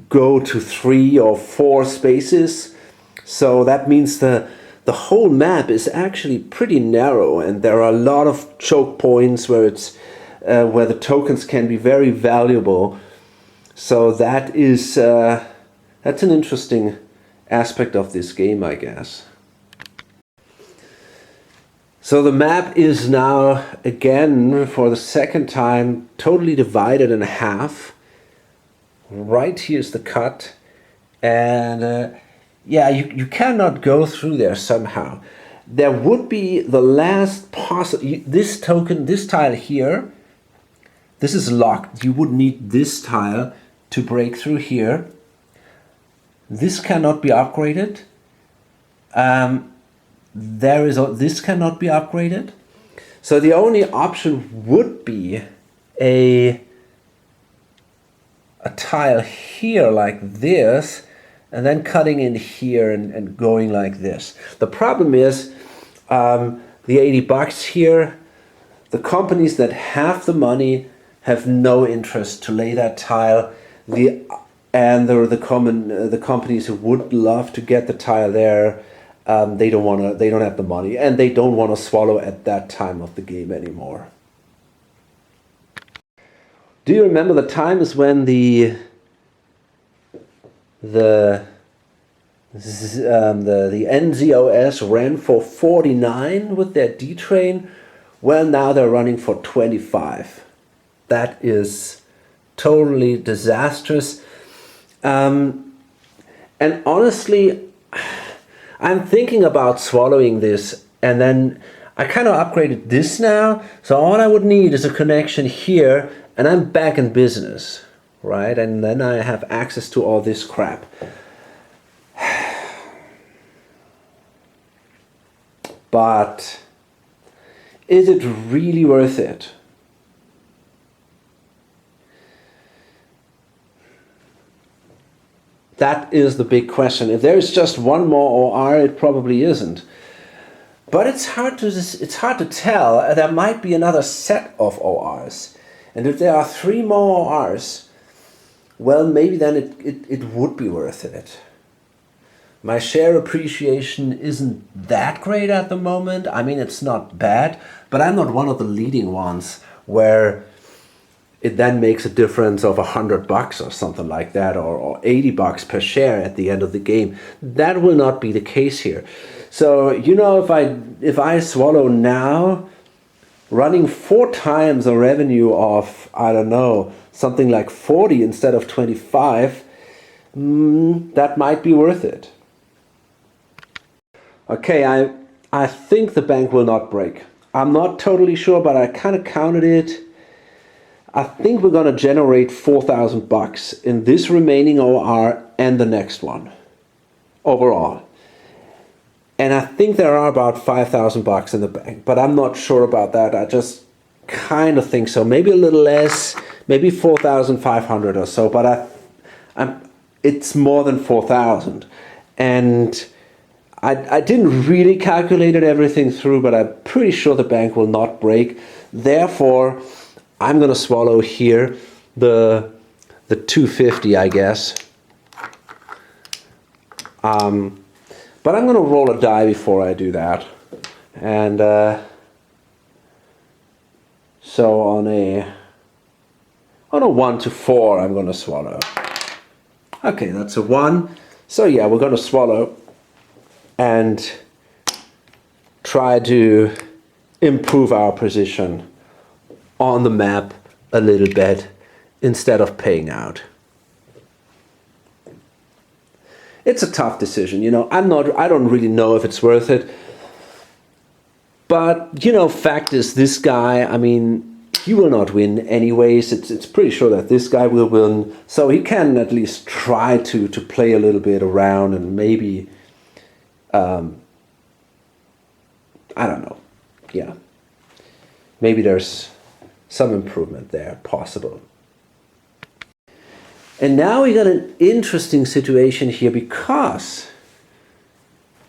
go to 3 or 4 spaces, so that means the whole map is actually pretty narrow, and there are a lot of choke points where it's where the tokens can be very valuable. So that is that's an interesting aspect of this game, I guess. So the map is now, again, for the second time, totally divided in half. Right here's the cut, and yeah, you cannot go through there somehow. There would be the last possible, this token, this tile here, this is locked. You would need this tile to break through here. This cannot be upgraded. This cannot be upgraded. So the only option would be a tile here like this, and then cutting in here and going like this. The problem is the $80 here, the companies that have the money have no interest to lay that tile. The companies who would love to get the tile there, they don't have the money, and they don't want to swallow at that time of the game anymore. Do you remember the times when the NZOS ran for 49 with their D train? Well, now they're running for 25. That is totally disastrous. And honestly, I'm thinking about swallowing this, and then I kind of upgraded this now. So all I would need is a connection here, and I'm back in business, right? And then I have access to all this crap. But is it really worth it? That is the big question. If there is just one more OR, it probably isn't. But it's hard to tell. There might be another set of ORs. And if there are 3 more ORs, well, maybe then it would be worth it. My share appreciation isn't that great at the moment. I mean, it's not bad, but I'm not one of the leading ones where it then makes a difference of $100 or something like that, or $80 per share at the end of the game. That will not be the case here. So, if I swallow now, running 4 times the revenue of, I don't know, something like 40 instead of 25, that might be worth it. Okay, I think the bank will not break. I'm not totally sure, but I kind of counted it. I think we're going to generate $4,000 in this remaining OR and the next one overall. And I think there are about $5,000 in the bank, but I'm not sure about that. I just kind of think so. Maybe a little less, maybe 4,500 or so, but it's more than 4,000. And I didn't really calculate everything through, but I'm pretty sure the bank will not break. Therefore, I'm going to swallow here the 250, I guess. But I'm going to roll a die before I do that. And so on a 1 to 4, I'm going to swallow. Okay, that's a 1. So yeah, we're going to swallow and try to improve our position on the map a little bit instead of paying out. It's a tough decision, I don't really know if it's worth it. But, fact is, this guy, he will not win anyways. It's pretty sure that this guy will win. So he can at least try to play a little bit around and maybe, I don't know. Yeah. Maybe there's some improvement there possible. And now we got an interesting situation here because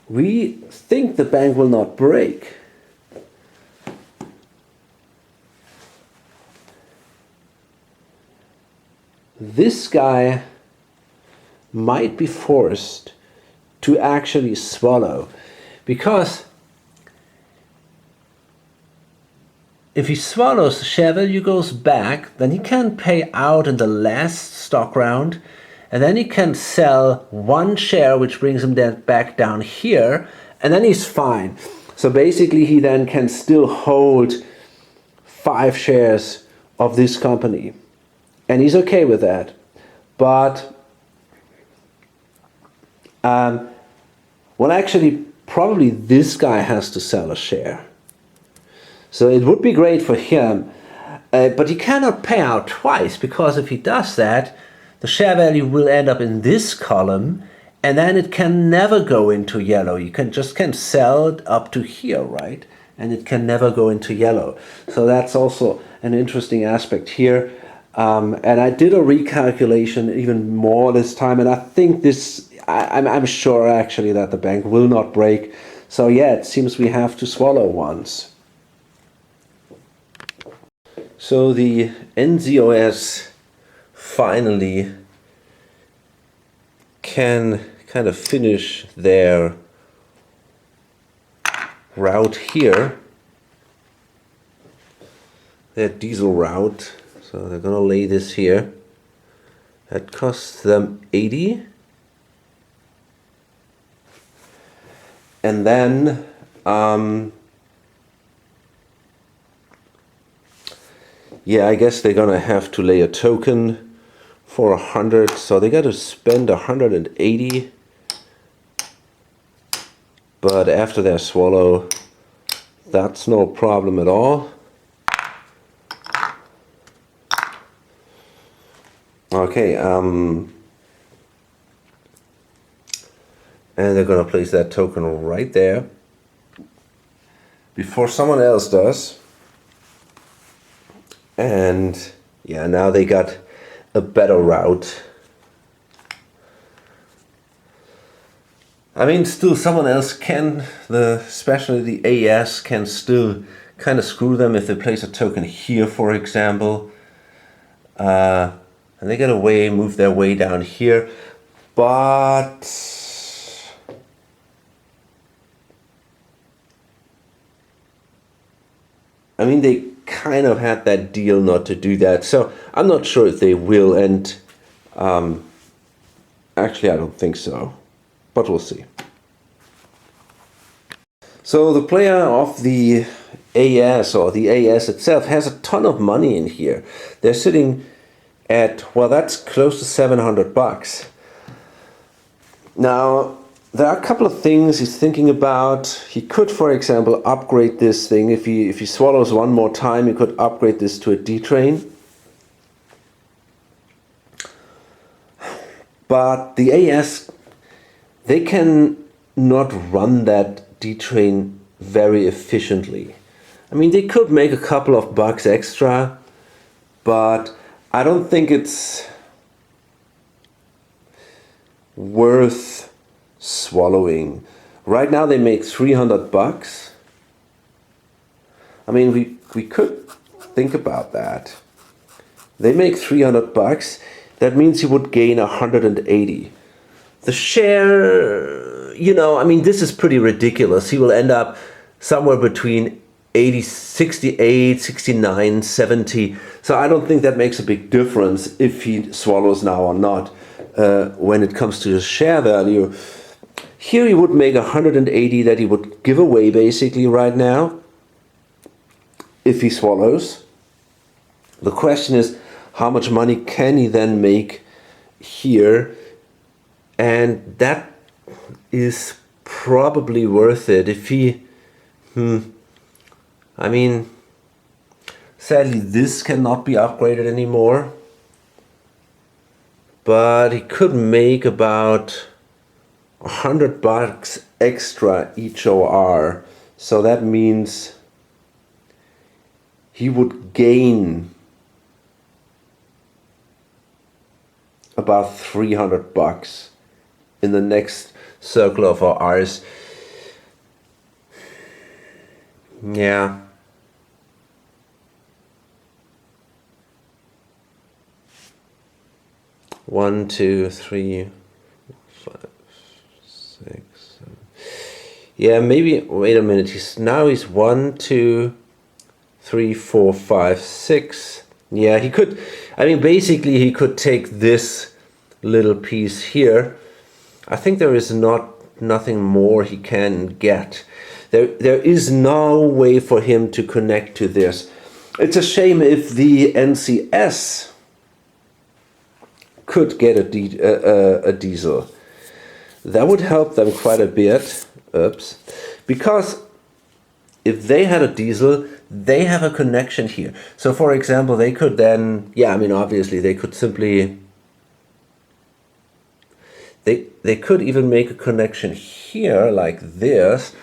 we think the bank will not break. This guy might be forced to actually swallow, because if he swallows, the share value goes back, then he can pay out in the last stock round, and then he can sell 1 share, which brings him then back down here, and then he's fine. So basically he then can still hold 5 shares of this company, and he's okay with that. But well, actually probably this guy has to sell a share. So it would be great for him, but he cannot pay out twice, because if he does that, the share value will end up in this column, and then it can never go into yellow. You can sell it up to here, right? And it can never go into yellow. So that's also an interesting aspect here. And I did a recalculation even more this time, and I think I'm sure actually that the bank will not break. So yeah, it seems we have to swallow once. So the NZOS finally can kind of finish their route here, their diesel route. So they're gonna lay this here. That costs them 80. And then yeah, I guess they're gonna have to lay a token for 100, so they gotta spend 180. But after their swallow, that's no problem at all. Okay, and they're gonna place that token right there before someone else does. And yeah, now they got a better route. Still someone else can, especially the AS can still kind of screw them if they place a token here, for example. And they gotta move their way down here. But they kind of had that deal not to do that, so I'm not sure if they will, and actually I don't think so, but we'll see. So the player of the AS or the AS itself has a ton of money in here. They're sitting at, well, that's close to 700 bucks. Now, there are a couple of things he's thinking about. He could, for example, upgrade this thing. If he swallows one more time, he could upgrade this to a D train. But the AS, they can not run that D train very efficiently. I mean, they could make a couple of bucks extra, but I don't think it's worth swallowing. Right now they make 300 bucks. I mean, we could think about that. They make 300 bucks. That means he would gain 180. The share, you know, I mean, this is pretty ridiculous. He will end up somewhere between 80, 68, 69, 70. So I don't think that makes a big difference if he swallows now or not when it comes to his share value. Here he would make 180 that he would give away basically right now if he swallows. The question is, how much money can he then make here? And that is probably worth it if he, I mean, sadly this cannot be upgraded anymore, but he could make about 100 bucks extra each OR. So that means he would gain about 300 bucks in the next circle of ORs. Yeah. One, two, three, 5, 6, 7. Yeah, maybe. Wait a minute. He's 1, 2, 3, 4, 5, 6. Yeah, he could. I mean, basically, he could take this little piece here. I think there is nothing more he can get. There is no way for him to connect to this. It's a shame if the NCS could get a diesel. That would help them quite a bit. Oops. Because if they had a diesel, they have a connection here. So for example, they could then, yeah, I mean, obviously they could simply, they could even make a connection here like this,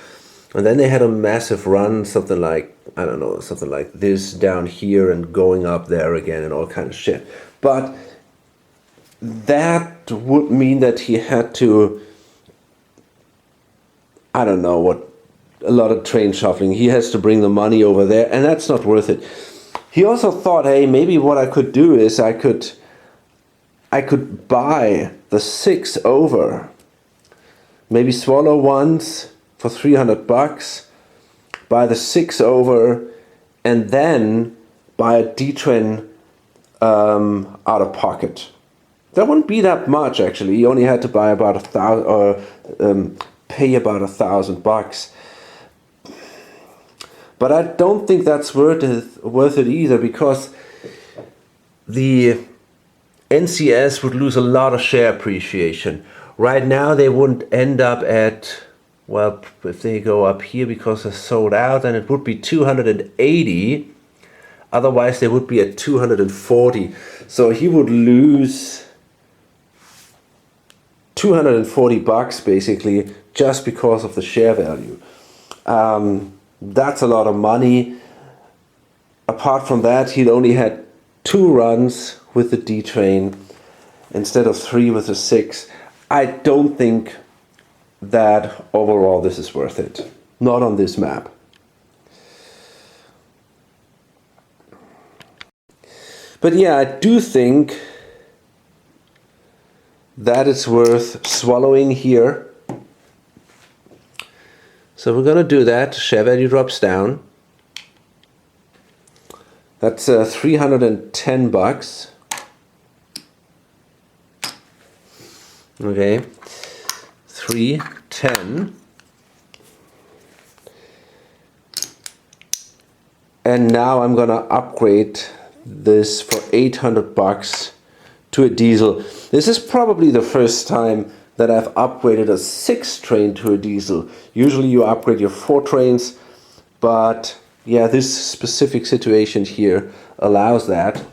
and then they had a massive run, something like, I don't know, something like this down here and going up there again and all kind of shit. But that would mean that he had to, I don't know what, a lot of train shuffling. He has to bring the money over there, and that's not worth it. He also thought, hey, maybe what I could do is I could buy the 6 over. Maybe swallow once for 300 bucks, buy the 6 over, and then buy a D-Train out of pocket. That wouldn't be that much actually. He only had to buy about 1,000 or pay about 1,000 bucks. But I don't think that's worth it either, because the NCS would lose a lot of share appreciation. Right now they wouldn't end up at, well, if they go up here because they're sold out, then it would be 280. Otherwise they would be at 240. So he would lose 240 bucks basically just because of the share value. That's a lot of money. Apart from that, he'd only had 2 runs with the D-Train instead of 3 with the 6. I don't think that overall this is worth it. Not on this map. But yeah, I do think that it's worth swallowing here. So we're gonna do that. Share value drops down. That's 310 bucks. Okay, 310. And now I'm gonna upgrade this for 800 bucks to a diesel. This is probably the first time that I've upgraded a 6 train to a diesel. Usually you upgrade your 4 trains, but yeah, this specific situation here allows that.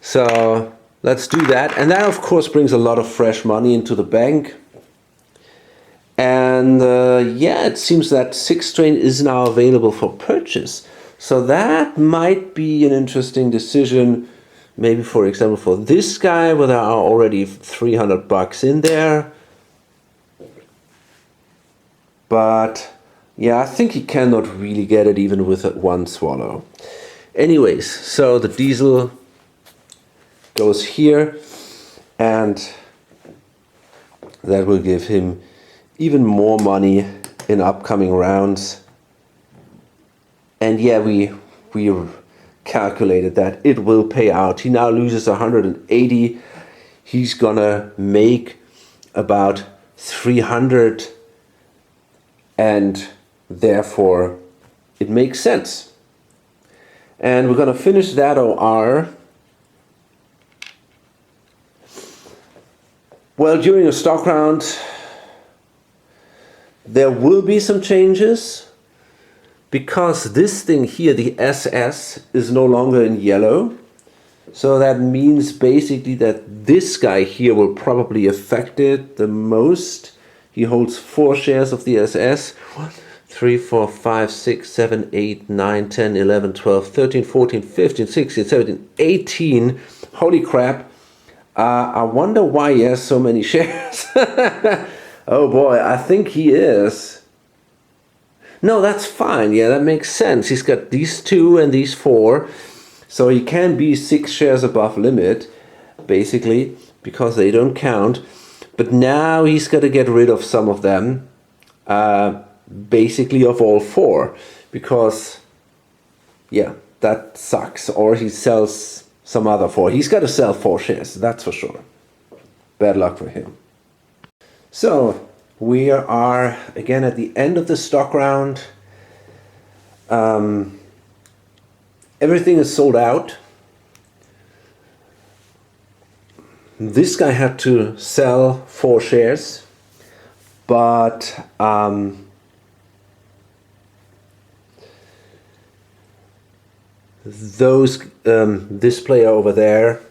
So let's do that. And that of course brings a lot of fresh money into the bank. And yeah, it seems that 6 train is now available for purchase. So that might be an interesting decision. Maybe for example for this guy where there are already 300 bucks in there. But yeah, I think he cannot really get it even with one swallow. Anyways, so the diesel goes here, and that will give him even more money in upcoming rounds. And yeah, we calculated that it will pay out. He now loses 180. He's gonna make about 300, and therefore it makes sense. And we're gonna finish that OR. Well, during a stock round there will be some changes, because this thing here, the SS, is no longer in yellow. So that means basically that this guy here will probably affect it the most. He holds 4 shares of the SS. 1, 3, 4, 5, 6, 7, 8, 9, 10, 11, 12, 13, 14, 15, 16, 17, 18. Holy crap. I wonder why he has so many shares. Oh boy, I think he is. No, that's fine. Yeah, that makes sense. He's got these 2 and these 4. So he can be 6 shares above limit, basically, because they don't count. But now he's got to get rid of some of them, basically of all 4. Because, yeah, that sucks. Or he sells some other 4. He's got to sell 4 shares, that's for sure. Bad luck for him. So we are again at the end of the stock round. Everything is sold out. This guy had to sell 4 shares, but this player over there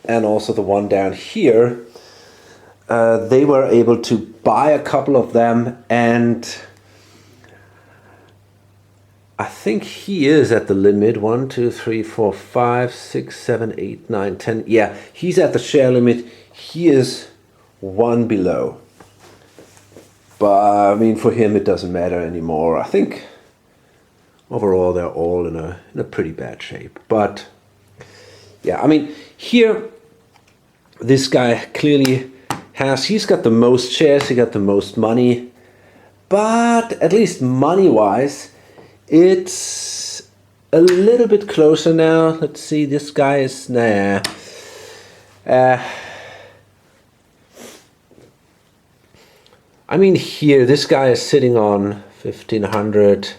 and also the one down here, they were able to buy a couple of them, and I think he is at the limit. 1, 2, 3, 4, 5, 6, 7, 8, 9, 10. Yeah, he's at the share limit. He is 1 below. But I mean, for him it doesn't matter anymore. I think overall they're all in a pretty bad shape. But yeah, I mean, here this guy clearly he's got the most shares, he got the most money, but at least money-wise, it's a little bit closer now. Let's see, this guy is, nah. I mean, here, this guy is sitting on 1,500.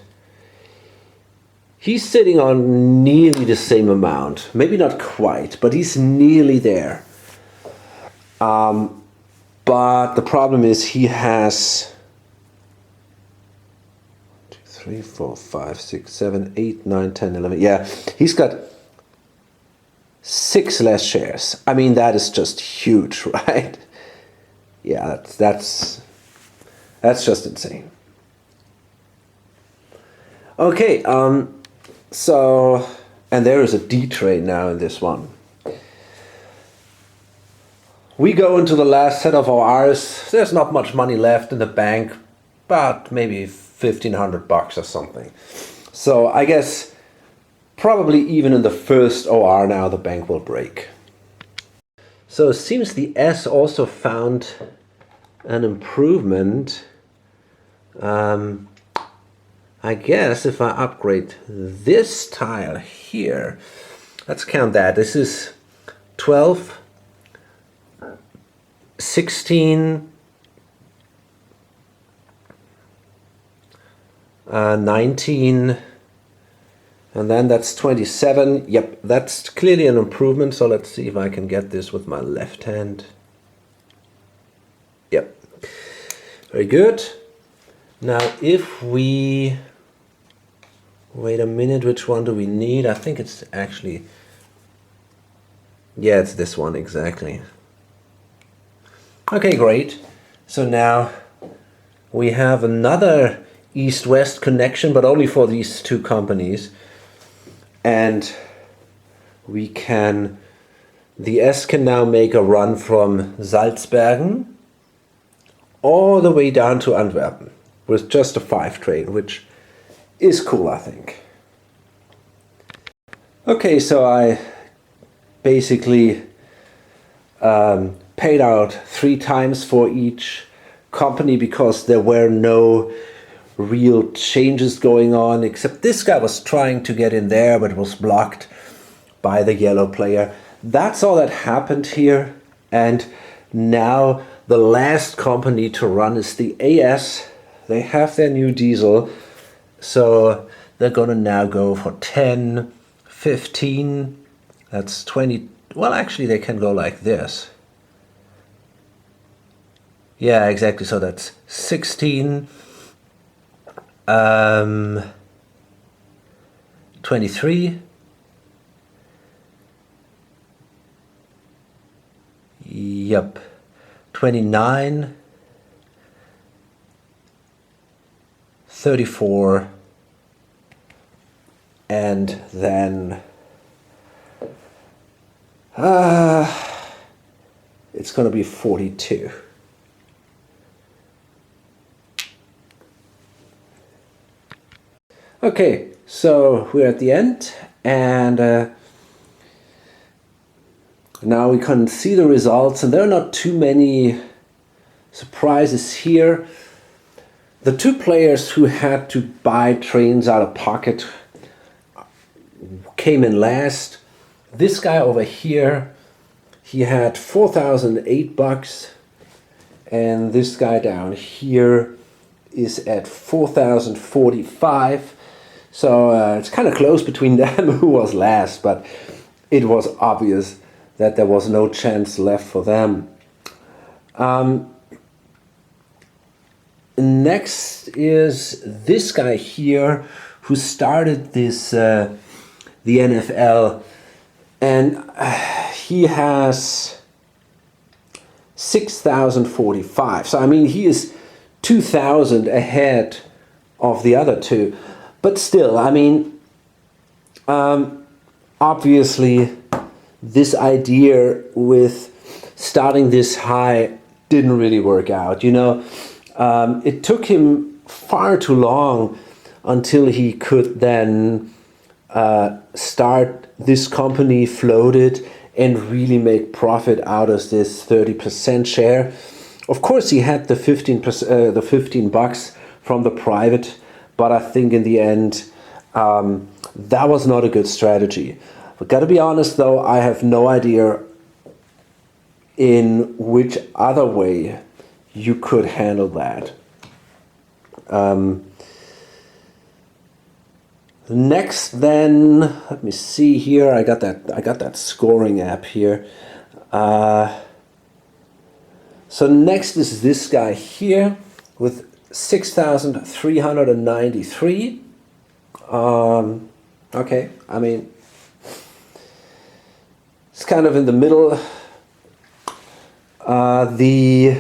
He's sitting on nearly the same amount. Maybe not quite, but he's nearly there. But the problem is he has 2, 3, 4, 5, 6, 7, 8, 9, 10, 11. Yeah, he's got 6 less shares. I mean, that is just huge, right? Yeah, that's just insane. Okay, so, and there is a D trade now in this one. We go into the last set of ORs. There's not much money left in the bank, but maybe 1,500 bucks or something. So I guess probably even in the first OR now the bank will break. So it seems the S also found an improvement. I guess if I upgrade this tile here, let's count that. This is 12, 16, 19, And then that's 27. Yep, that's clearly an improvement. So let's see if I can get this with my left hand. Yep, very good. Now if we, wait a minute, which one do we need? I think it's actually, yeah, it's this one exactly. Okay, great. So now we have another east-west connection, but only for these two companies. And we can, the S can now make a run from Salzbergen all the way down to Antwerpen with just a 5 train, which is cool, I think. Okay, so I basically paid out 3 times for each company because there were no real changes going on, except this guy was trying to get in there, but it was blocked by the yellow player. That's all that happened here. And now the last company to run is the AS. They have their new diesel, so they're gonna now go for 10, 15, that's 20. Well, actually they can go like this. Yeah, exactly. So that's 16, 23, yep, 29, 34, and then it's going to be 42. Okay, so we're at the end, and now we can see the results, and there are not too many surprises here. The 2 players who had to buy trains out of pocket came in last. This guy over here, he had 4,008 bucks, and this guy down here is at 4,045. So it's kind of close between them who was last, but it was obvious that there was no chance left for them. Next is this guy here who started this the NFL, and he has 6,045. So I mean, he is 2,000 ahead of the other 2. But still, I mean, obviously this idea with starting this high didn't really work out. You know, it took him far too long until he could then start this company, float it, and really make profit out of this 30% share. Of course, he had the 15 bucks from the private, but I think in the end, that was not a good strategy. But gotta be honest though, I have no idea in which other way you could handle that. Next then, let me see here. I got that scoring app here. So next is this guy here with 6,393. Okay, I mean, it's kind of in the middle. Let me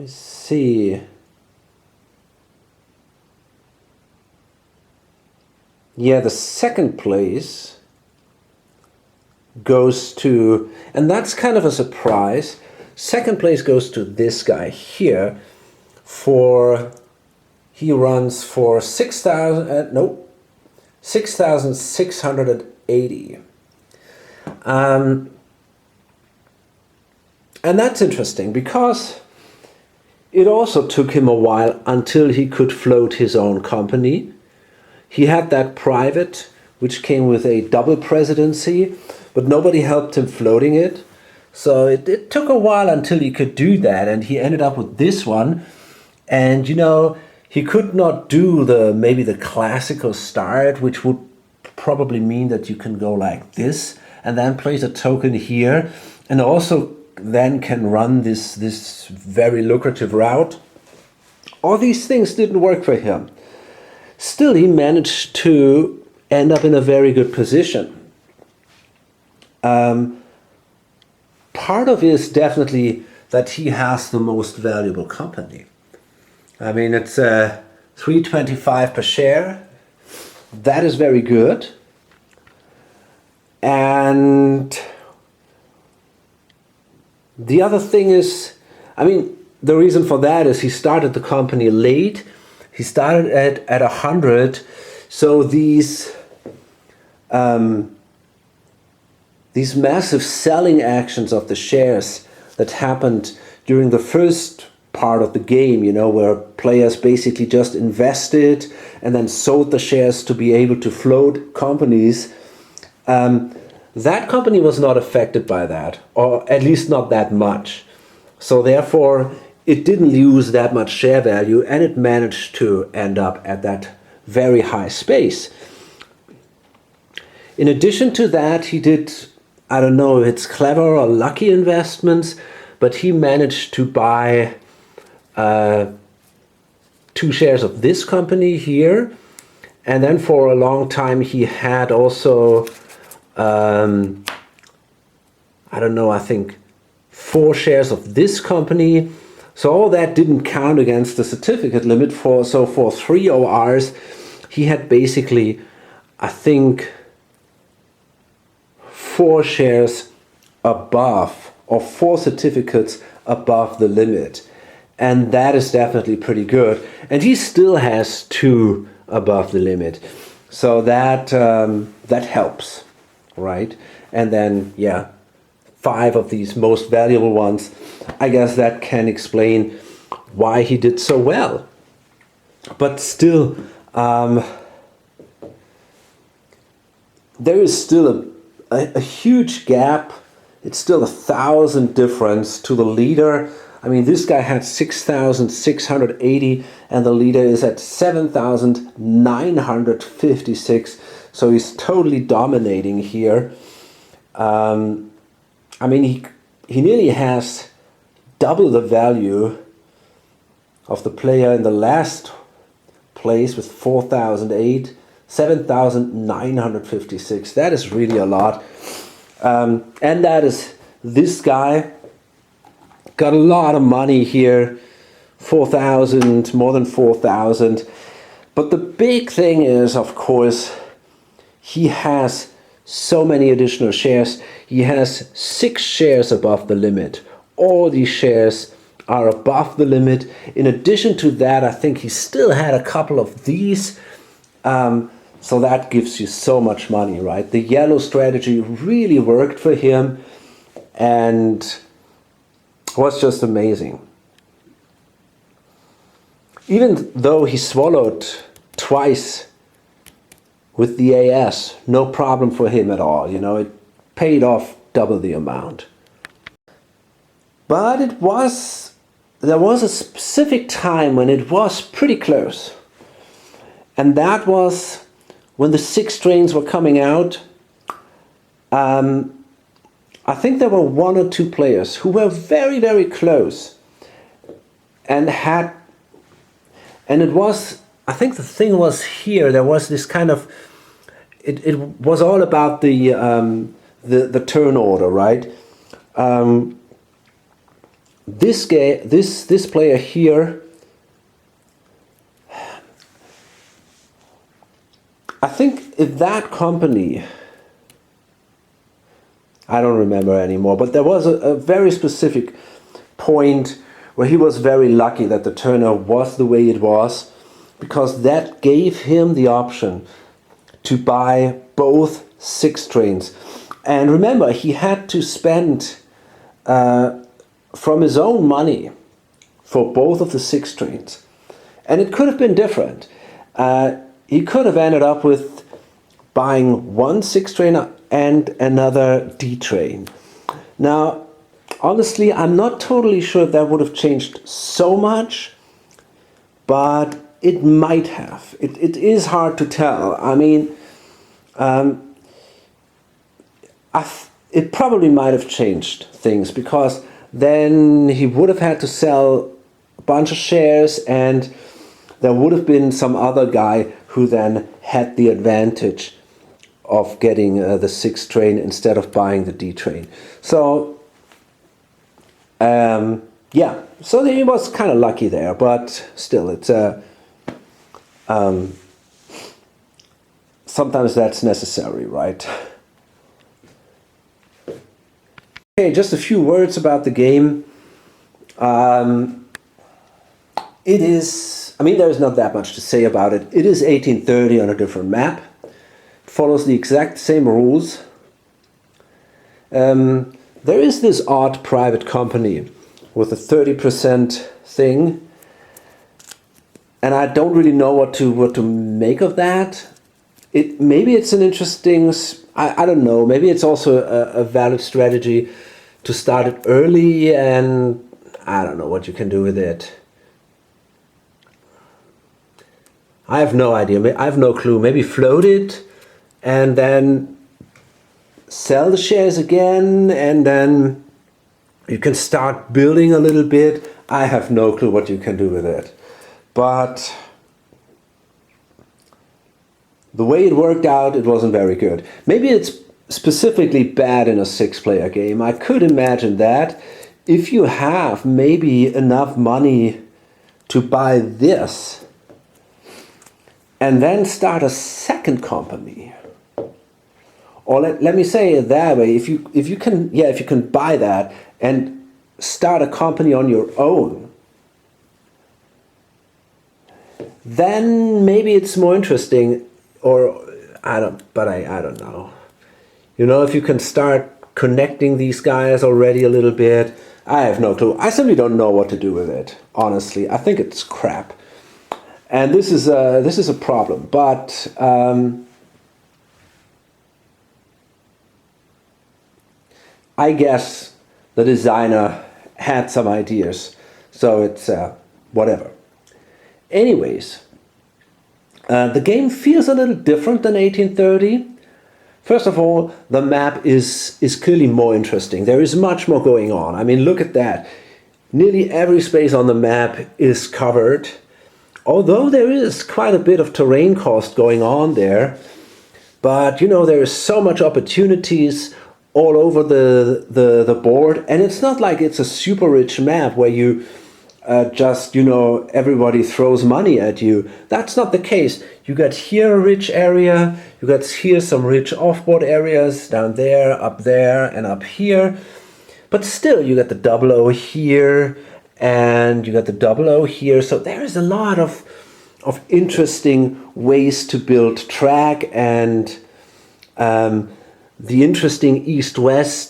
see. Yeah, the second place goes to, and that's kind of a surprise, second place goes to this guy here for, he runs for 6,680. And that's interesting because it also took him a while until he could float his own company. He had that private, which came with a double presidency, but nobody helped him floating it. So it took a while until he could do that, and he ended up with this one. And you know, he could not do maybe the classical start, which would probably mean that you can go like this and then place a token here, and also then can run this very lucrative route. All these things didn't work for him. Still, he managed to end up in a very good position. Part of it is definitely that he has the most valuable company. I mean, it's $3.25 per share. That is very good. And the other thing is, I mean, the reason for that is he started the company late. He started at 100. So these massive selling actions of the shares that happened during the first part of the game, where players basically just invested and then sold the shares to be able to float companies, that company was not affected by that, or at least not that much. So therefore, it didn't lose that much share value, and it managed to end up at that very high space. In addition to that, he did, I don't know if it's clever or lucky investments, but he managed to buy 2 shares of this company here. And then for a long time, he had also, I don't know, I think 4 shares of this company. So all that didn't count against the certificate limit. So for 3 ORs, he had basically, I think, 4 shares above, or 4 certificates above the limit. And that is definitely pretty good. And he still has 2 above the limit. So that helps, right? And then, yeah, 5 of these most valuable ones. I guess that can explain why he did so well. But still, there is still a huge gap. It's still 1,000 difference to the leader. I mean, this guy had 6,680 and the leader is at 7,956. So he's totally dominating here. I mean, he nearly has double the value of the player in the last place with 4,008, 7,956. That is really a lot. And that is this guy. Got a lot of money here, 4,000, more than 4,000. But the big thing is, of course, he has so many additional shares. He has 6 shares above the limit. All these shares are above the limit. In addition to that, I think he still had a couple of these. So that gives you so much money, right? The yellow strategy really worked for him and was just amazing. Even though he swallowed twice with the AS, no problem for him at all. It paid off double the amount. But there was a specific time when it was pretty close. And that was when the 6 strains were coming out. I think there were 1 or 2 players who were very, very close and it was, I think the thing was here, there was this kind of, it was all about the turn order, right? This player here, I think if that company, I don't remember anymore, but there was a very specific point where he was very lucky that the turner was the way it was, because that gave him the option to buy both 6 trains. And remember, he had to spend from his own money for both of the 6 trains. And it could have been different. He could have ended up with buying 1 6 train and another D train. Now, honestly, I'm not totally sure if that would have changed so much, but it might have. It is hard to tell. I mean, it probably might have changed things, because then he would have had to sell a bunch of shares, and there would have been some other guy who then had the advantage of getting the 6 train instead of buying the D train. So yeah, so he was kind of lucky there, but still, it's sometimes that's necessary, right? Okay, just a few words about the game. It is, I mean, there's not that much to say about it. It is 1830 on a different map. It follows the exact same rules. There is this odd private company with a 30% thing, and I don't really know what to make of that. Maybe it's an interesting, I don't know, maybe it's also a valid strategy to start it early, and I don't know what you can do with it. I have no idea, I have no clue. Maybe float it and then sell the shares again, and then you can start building a little bit. I have no clue what you can do with it. But the way it worked out, it wasn't very good. Maybe it's specifically bad in a 6-player game. I could imagine that. If you have maybe enough money to buy this and then start a second company, or let me say it that way, if you can buy that and start a company on your own, then maybe it's more interesting. Or I don't know. You know, if you can start connecting these guys already a little bit, I have no clue. I simply don't know what to do with it. Honestly, I think it's crap, and this is a problem. But I guess the designer had some ideas, so it's whatever. Anyways. The game feels a little different than 1830. First of all, the map is clearly more interesting. There is much more going on. I mean, look at that. Nearly every space on the map is covered. Although there is quite a bit of terrain cost going on there. But, you know, there is so much opportunities all over the board. And it's not like it's a super rich map where you just, you know, everybody throws money at you. That's not the case. You got here a rich area, you got here some rich offboard areas, down there, up there, and up here. But still, you got the double O here, and you got the double O here. So there is a lot of interesting ways to build track, and the interesting east-west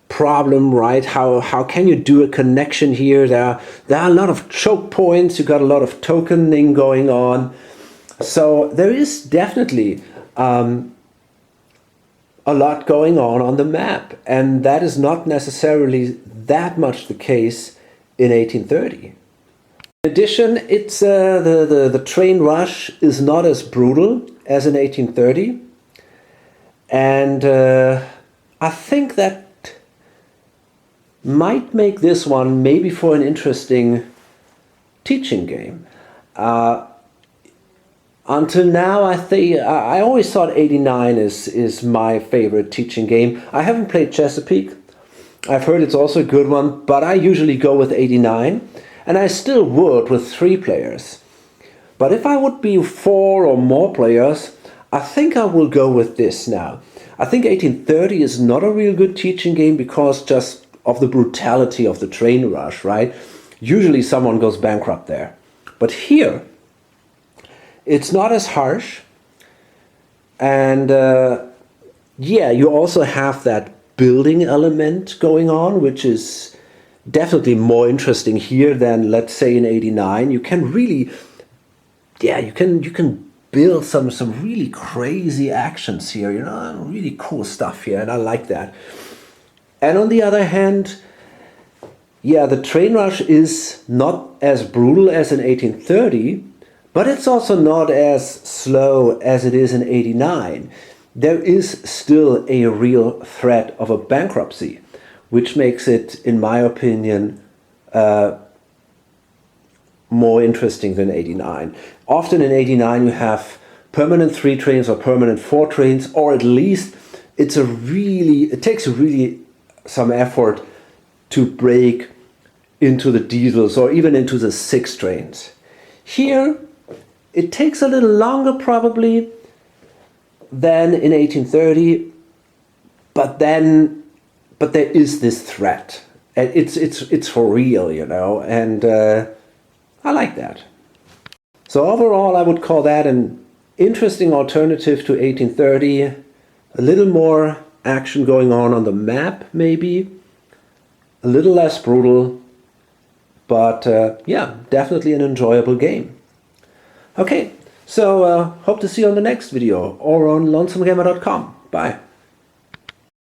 problem, right? How can you do a connection here? There are a lot of choke points. You got a lot of tokening going on. So there is definitely a lot going on the map, and that is not necessarily that much the case in 1830. In addition, it's the train rush is not as brutal as in 1830, and I think that might make this one maybe for an interesting teaching game. Until now, I always thought 89 is my favorite teaching game. I haven't played Chesapeake. I've heard it's also a good one, but I usually go with 89, and I still would with 3 players. But if I would be 4 or more players, I think I will go with this now. I think 1830 is not a real good teaching game because just of the brutality of the train rush, right? Usually someone goes bankrupt there. But here, it's not as harsh. And yeah, you also have that building element going on, which is definitely more interesting here than, let's say, in 89. You can really, yeah, you can build some really crazy actions here, you know, really cool stuff here, and I like that. And on the other hand, yeah, the train rush is not as brutal as in 1830, But it's also not as slow as it is in 89. There is still a real threat of a bankruptcy, which makes it, in my opinion, more interesting than 89. Often in 89 you have permanent 3 trains or permanent 4 trains, or at least it takes really some effort to break into the diesels or even into the 6 trains. Here it takes a little longer probably than in 1830, but there is this threat, and it's for real, you know, and I like that. So overall, I would call that an interesting alternative to 1830. A little more action going on the map, maybe. A little less brutal, but yeah, definitely an enjoyable game. Okay, so hope to see you on the next video or on lonesomegamer.com. Bye.